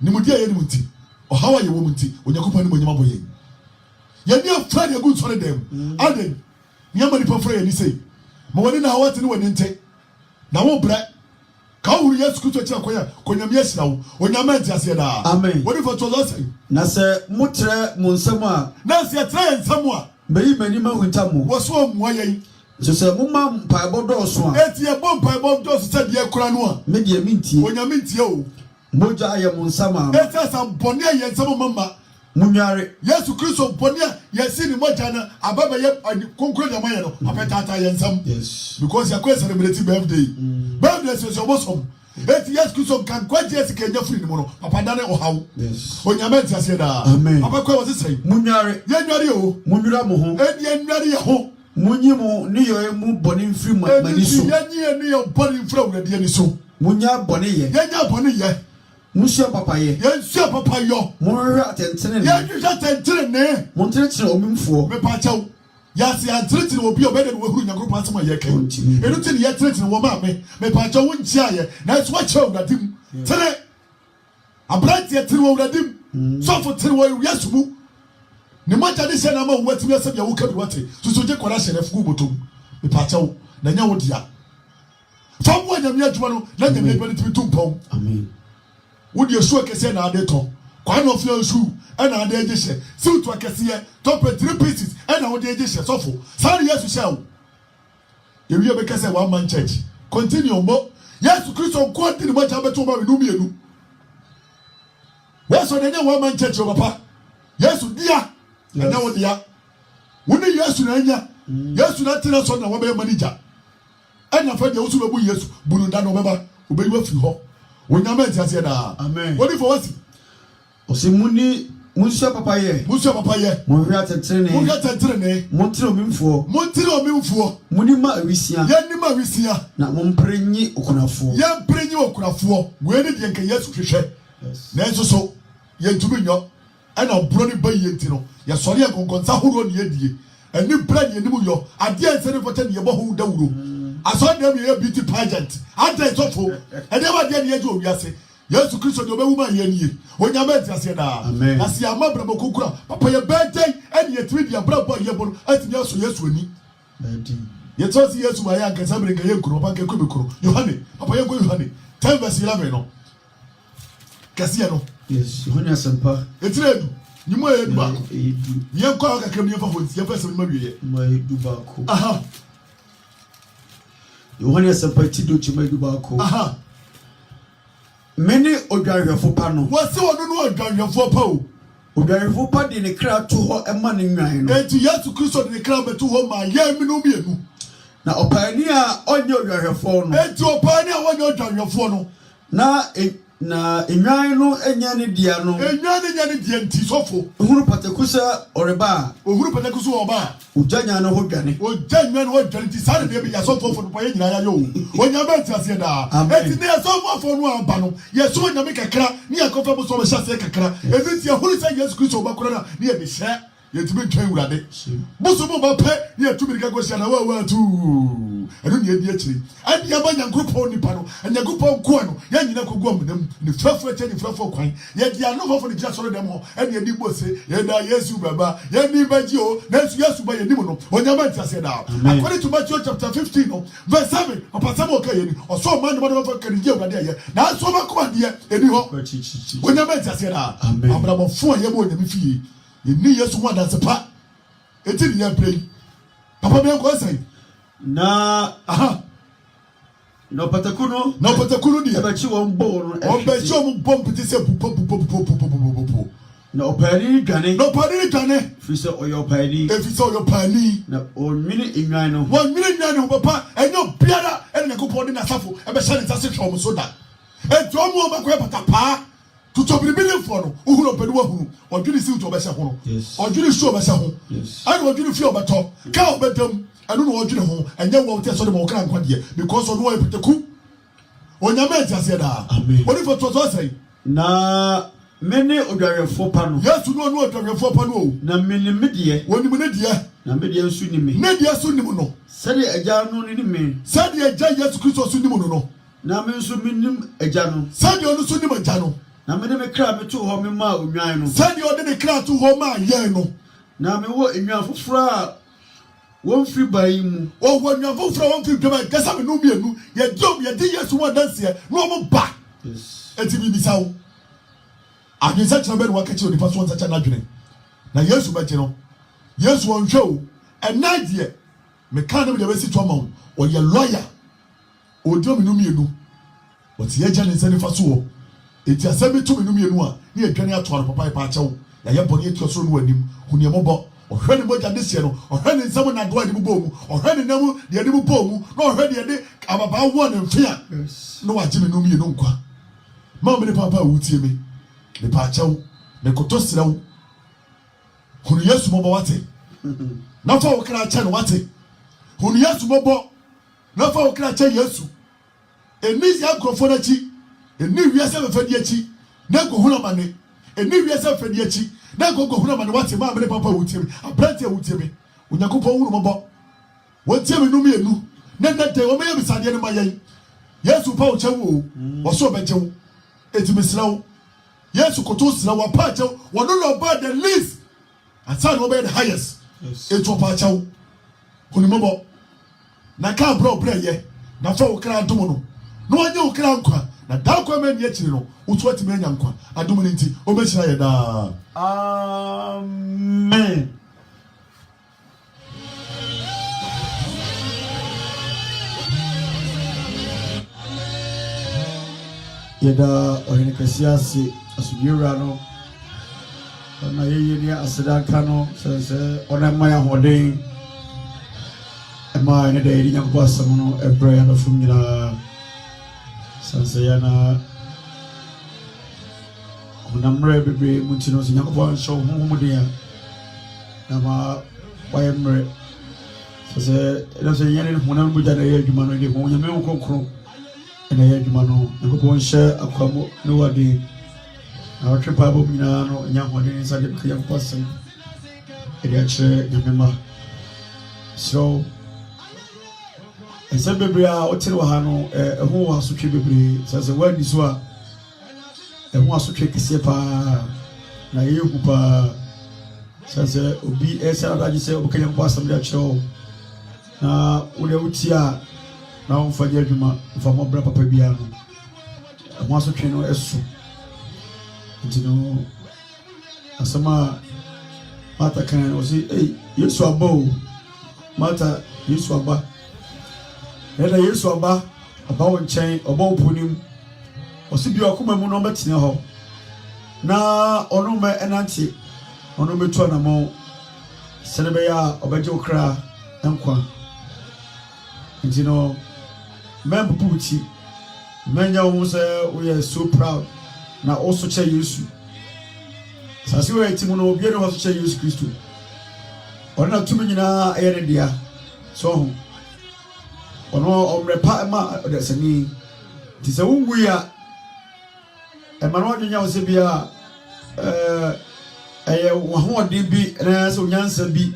ni mudi ye ni muti o how ye wo muti onyakopa ni monyama boye ye dia fra de go so dem aden ni yamani pa fra ye ni sei mo woni na hawati ni woni nte na wo bre ka wuri Yesu Kristo kira konyame asira wo onyame atiase da amen woni for to lose na se mutre mu nsam a na se tre nsam a meyi mani ma hunta mu wo so mu ayen se mu ma mpa bodo so a eti e bom mpa bodo so se de kura no a me de mintie onyame ntie o moja aye mu nsam a eti asam bone aye nsam mama munware Yesu Kristo bone yesi ni moja na ababa ye konkro de maye no apetata ye nsam yes because ya ko celebrate birthday birthday so bosom eti Yesu Kristo kan kwaje esi kenya free ni mo no papa dane o hawo yes onyame atiase da papa kwa wo sei munware ye nware o munwura mo ho edi nware ye ho munyi mo ni yo mu boni mfiri mani so ye ni yo boni mfiri wurade ni so munya boni ye nya boni ye musia papa ye nsia papa yo monra atentene ne ye hwehwa tentene ne montenetene omimfo me pa chaw ya se atentene obi obede no wahuru nyankro asema ye kai enu tene ye tentene wo ma me pa chaw wonchia ye na so wacha wurade mu tene abrante tene wo wurade mu so fo tene wo Yesu mu ni maja de se na ma wo atimi asem ya wo ka bi wate so je kwara hye na fugu botom me pa chaw na nya wo dia fa mo nyame adwuma no na nyame be timi tumpom amen wodi esu akese na ade to kwa no fia esu e na ade eje hye suit akese top 3 pieces e na wodi eje hye sofo sare Yesu hye ewie be kase one man church continue mo Yesu Kristo ko adi ni maja beto ma nu mienu weso de nya one man church o papa Yesu dia na wodi ya woni Yesu na nya Yesu na tira so na wo be manager e na fa de wo su be bu Yesu bunu da no beba obeyi afi ho onyame atiase da amen woni for what o se muni musia papa ye mo hwia tetere ne mo tire omimfo muni ma awisia na mo mprenyi okunafo we ne de nka Yesu hwehwe na enso so ye ntumi nyo ana bro ni bayi enti no ye sori ye gongonza horo ne yedie ani bra ne nimu yo ade ense ne fote ne ye bo hu dawuro aso dem ye beauty pageant ade sofo ede wa de ne ye jo wiase Yesu Kristo de obewu ma ye nie onyame atiase da asi amabra bokukura papa ye birthday eni ye 3 dia bra boy ye bo ati Yesu ani ye tosi Yesu wa ya nkasa bre nka ye nkuro papa nke kubekuro Yohane papa ye go Yohane 10 verse 11 no kasi ya no yes Yohane asempa etirenu nyimo ye duba ye kwa ka krem ye fa fonti ye fa se ma wiye ma duba ko aha Yohane asempa tido chima duba ko aha many odwarefo pa no wo se wono no odwarefo pa o odwarefo pa de ne kra to ho ema ne nwan no enti Yesu Kristo de ne kra beto ho ma ye minu mienu na opani a onye odwarefo no enti opani a onye odwarefo no na enwan no enya ne dia no enwan ne nya ne dia nti sofo ohuru patekusa oreba ohuru patekusa oba ujanya no ho dwane ujanya no ho dwane ti sare de be ya sofo fo no ye nyina ya yo onya be ti ase da eti ne sofo fo no aba no ye so nya me kakra ni ya kofa bo so be hyase kakra ezi ti ohuru sa Yesu Kristo oba kora na ni ye be hye ye ti be twan wurade buso mo ba pe ni ye tu bi ka go hye na wa tu enu ni edi akiri adi ya ba nyankopon nipa no nyankopon ko no ya nyina kogu amunam ni frafo eche ni frafo kwan ye di ano fo ni gya soro dem ho eni edi bose ye da Yesu baba ye ni baji o na Yesu ba ye ni mo no onyama ntiase da according to Matthew chapter 15 no verse 7 papa samo ka ye ni oso man no fa ka ni je urade ye na so ba ko ade eni ho onyama ntiase da abramo fo ye bo nyame fie ye ni Yesu ho adanse pa eti ni ye pray papa be ko sai na no patakuno di abachi won bo no obachi won bomb piti se pupo no opani dwane fi se oyopani na onwini enwan no papa enyo biara ene Yakobon na safo ebe sha ne tase hwom so da etu omo obakoe patapa tutobiribili fo no uhuru opani wahuru odwini si uto obehye ho no odwini su obehye ho ani odwini fi obeto ka obedam anu no odwini ho enye wo te so de mo kra nkwade because onu wo epiteku onyame tiase da oni fo to say na mene odwarefo pa no Yesu no odwarefo pa no na mene medie woni mene die na medie nsu ni me medie su ni mu no sede agya no ni me sede agya Yesu Kristo su ni mu no na me nsu minim agya no sede onu su ni mu agya no na mene me kra me to ho me ma onwan no sede ode ne kra to ho ma ye no na me wo enwan fofora won fi bayi mu o wo enwan fofora won fi dema gasa me no mienu ye dom ye di Yesu won danse no mo ba eti bi bisawo adwensa kyerɛ bɛ ne wakakyɛ onipa so wɔnsakyɛ n'adwene na Yesu bɛgye no Yesu wɔnhwɛ o ɛna deɛ meka ne deɛ bɛsi to ama wo ɔyɛ lawyer ɔdi ɔmi no mmienu wɔte yɛgya ne nsa nifa so wɔ eti asɛm bi to mi no mmienu a ne yɛdwane ato ano papa yɛpa akyɛw yɛayɛ bɔne eti ɔsoro no anim huniɛmɔbɔ ɔhwɛ ne mogya ne seɛ no ɔhwɛ ne nsɛm na adoa de mu bɔ mu ɔhwɛ ne nam deɛ de mu bɔ mu na ɔhwɛ deɛ de ababaa wɔ ne mfe a na wagye me no mmienu nkwa maa mi ne papa a wotie me ne paakyɛw ne koto serɛw hunu Yesu mɔbɔ wate na fa wo kra kyɛ no wate hunu Yesu mɔbɔ na fa wo kra kyɛ Yesu eni ya nkurɔfoɔ n'akyi eni wiase fɛfɛdi akyi na go hunu amane eni wiase fɛfɛdi akyi na go hunu amane wate maa mene papa wotie me abrante wotie me Onyankopɔn hunu mɔbɔ wotie me no mienu na nante wo meyɛ bisadeɛ ne ma yɛn Yesu pa wo kyɛw o wɔso bɛgyew etimi serɛw Yesu koto sira wa pacho wa no about the least and san obey the highest eto pacho hunimobo na ka bro ye na fa wo kra adom no na wanye wo kra nkwa na da kwa me nie kire no utu atime anya nkwa adom ni nti obehira ye da amen yeda ohene kasiase asubira no na yeye ni asadaka no se ona maya hoden ema ne de ri nyankopɔ asɛm no ebre ya no fum nyina sanse ya na honamre bebre munti no se nyankopɔ nso honhom de ya na ma waye mre se ena se yene honam buja na ye adwuma no de ho nyame nkonkro na ye adwuma no nyankopɔ nhyɛ akwamo no wade na wɔtwe pa bɔ nyina no nya hoden nsa de ka nyankopɔ asɛm ede akyerɛ nyamema so ese bebre a otere wa ha no eho wa sotwe bebre sase wani so a eho asotwe kese pa na yehu pa sase obi esa na agise obekanya kwa asem de akyerɛ na wode utia na wonfaje adwuma mfamo bra papa bia no eho asotwe no eso ntino asema mata kan o si Yesu abo mata Yesu aba ela Yesu aba wo nkyɛn ɔba oponim ɔsi bi akoma mu no ɔbɛtena hɔ na ɔno ma enante ɔno betu anamo sɛnebe ya ɔbɛgye okra nkwa ntino membu buti menya wo sɛ we are so proud na also kyɛ Yesu sase wo etimu no obi ne ho kyɛ Yesu Kristo ɔna tumi nyina ɛyɛ ne dia so ono omrepa ma odesani ti se wungu ya e ma no adwenya wo se bia eye wo ho ode bi na se onyansa bi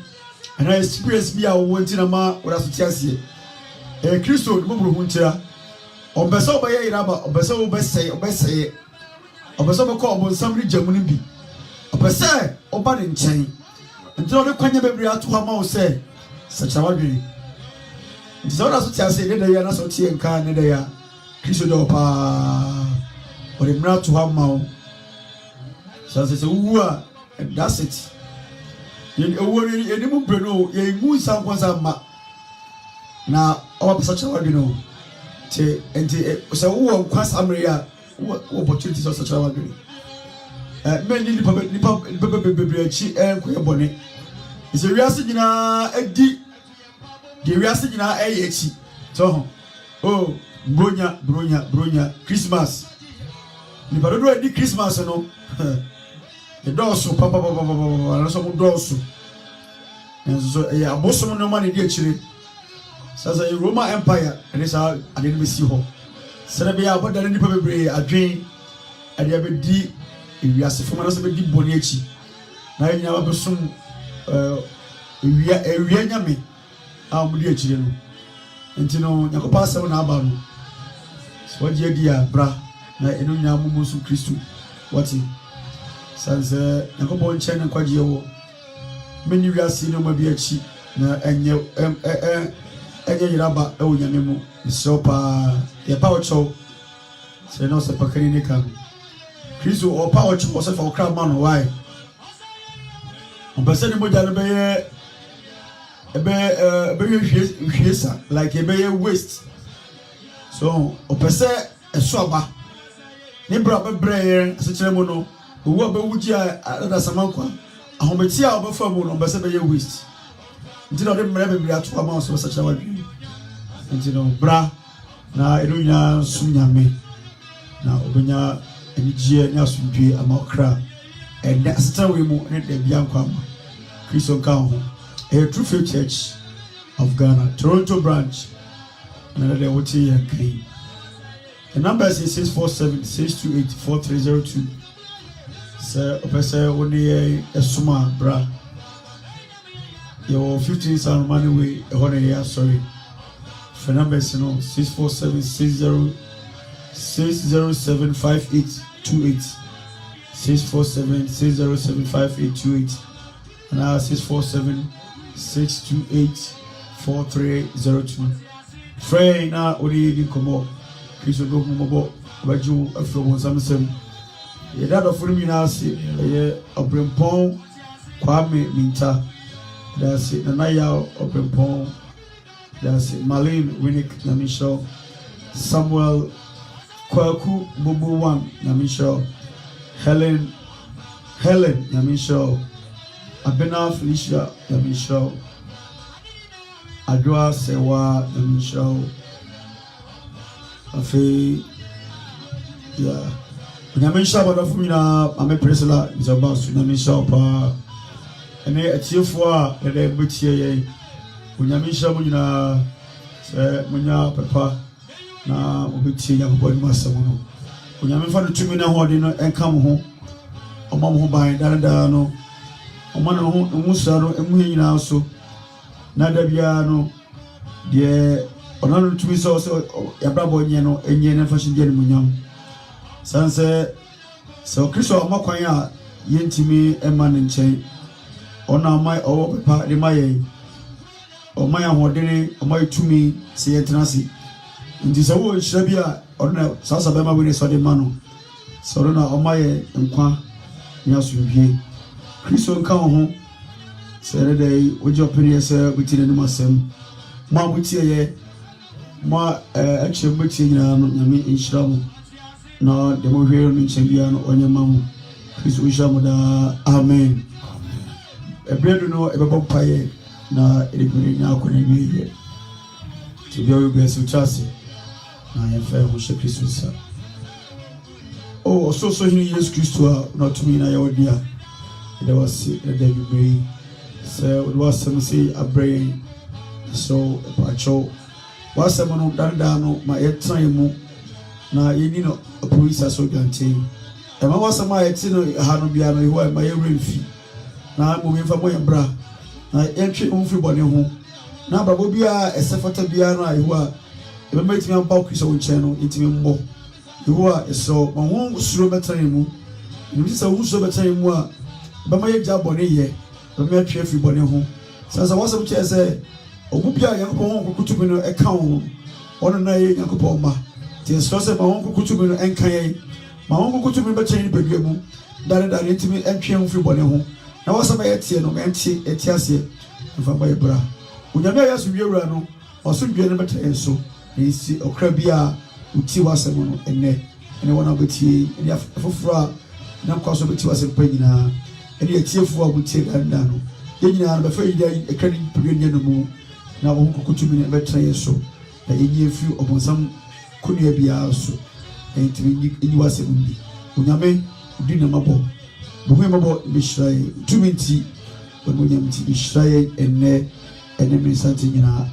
na experience bi a wo ntina ma wo raso ti ase Kristo mo buru hu ntira obesa obaye iraba obesa obeseye obesa be ko obonsam ri jamuni bi obesa oba ne nkyɛn ntira ne kwanya bebri ato ha ma wo se sacha wadwiri Zora so tia say ne ya na so tie nka ne ya Kristo do pa o de mra to ha ma o so say wu a that's it ye wo ni mu bre no ye mu san kwanza ma na o ba so cha wadu no te enti so wo kwas amria wo opportunity so such a wadri many nipa bebre enko ebone is a wiase nyina adi de wiase nyina echi so oh bronya Christmas nipa do adi Christmas no the dosu papa na so mo dosu enso ya abosom no ma ne di akire sasa in Roman Empire and this how I didn't miss you. Serbia, but the nipa bebre adwen ade abedi ewiase foma na so bedi boniachi na nya ba besom ewia nyame a mo di akire no enti no yakopa asem na aba no so wadi dia bra na enu nya mumu su Kristo wati sanse yakopa onche ne kwaje wo meni wiase no ma bi achi na enye enye yiraba e wonyame mu so pa ye pa ocho se no se pakani ne kan Kristo o pa ocho o se fa okra man why on pese ni moja no be hwiesa like e be waste so o pese e so aba ni bra be bre se kire mu no owo be wuji a da samankwa ahometi a obefa mu no pese be waste ntino de mre be ato ama so se kire wadwi ntino bra na enu nya sunyame na obenya enijie nya sundwe ama okra and asita we mu ne de bia nkwa ma Kristo ka ho a True Faith Church of Ghana Toronto branch na de wotie yan kai. The number is 647-628-4302. So opese woni esuma bra your 15 sound money way e sorry. The number is 647-607-5828 647-607-5828 and now 647-628-4302. Frey na odi di komo Kristo do mo baju afro mo samsem ye dado furu mi na ase ye obrempon Kwame Minta that's it na ya obrempon that's it Marlene Winnick na Michelle Samuel Kwaku Bobo One na Michelle Helen na Michelle Abena Felicia na Michelle Adwa Sewa na Michelle Afi yeah na Michelle bada fumina ame presela izaba su na Michelle pa ene atiefo a ede betie ye onya Michelle mo nyina se munya papa na obetie ya bobodi masamo no onya me fa no tumi na hode no enka mo ho omam ho ban dada no omana no ho sra no emu nyina so na da bia no de onano tumi so ya brabo nye no enye na fashion je no nyam sanse so Kristo amakwan a yentimi ema ne nchen ona mai owo papa de maye o mai ahodene o mai tumi se yentrasi ndi so wo hira bia ona sasa be ma we so de mano so na o mai nkwa nya so hwie Kristo nka ho sere dai ojo pere se butine no masem ma butie ye ma ache butie nyina no nyame inshira mu na de mo hwere no nchebia no onye mamu Kristo inshira mu da amen ebredo no ebebo paye na edebiri nya akona wiye to be we bless you chase na ye fa ho she Kristo sa oh so hini Yesu Kristo na tumi na ye odia there was the debiri so it was some say abre so pacho was some no danda no ma yetan mu na yeni no police so gante e ma was some ayeti no ha no bia no ho ma ye remfi na mo me fa mo bra na entry on free body ho na babo bia esefata bia no ayi ho a e be metimi am ba Kristo nche no intimi mbo e ho a so mo ho suro betan mu ni se ho suro betan mu a ba ma ye jabo ne ye ba me atwe free body ho sasa wasam che se obubia yakopon ho kokutumi no e ka ho ono na ye yakopon ma ti so se ma ho kokutumi no en kan ye ma ho kokutumi be chen bedua mu dare intimi entwe ho free body ho na wasama yetie no enti etiase mfa ba yebra unyame ya so wiewura no oso dwe ne beta enso nsi okra bi a uti wasem no ene wana betie ene afoforo na kwaso betie wasem pa nyina ene atiefo a betie ganda no nyina na befa yida ekra ni peganya no mu na wo kokotumi ne betra yeso na enye fi obonsam kunua bia so enti enyi wasem ndi onyame udi na mabo buhwe mabo bishrai tuminti ononyam ti bishrai ene me santi nyina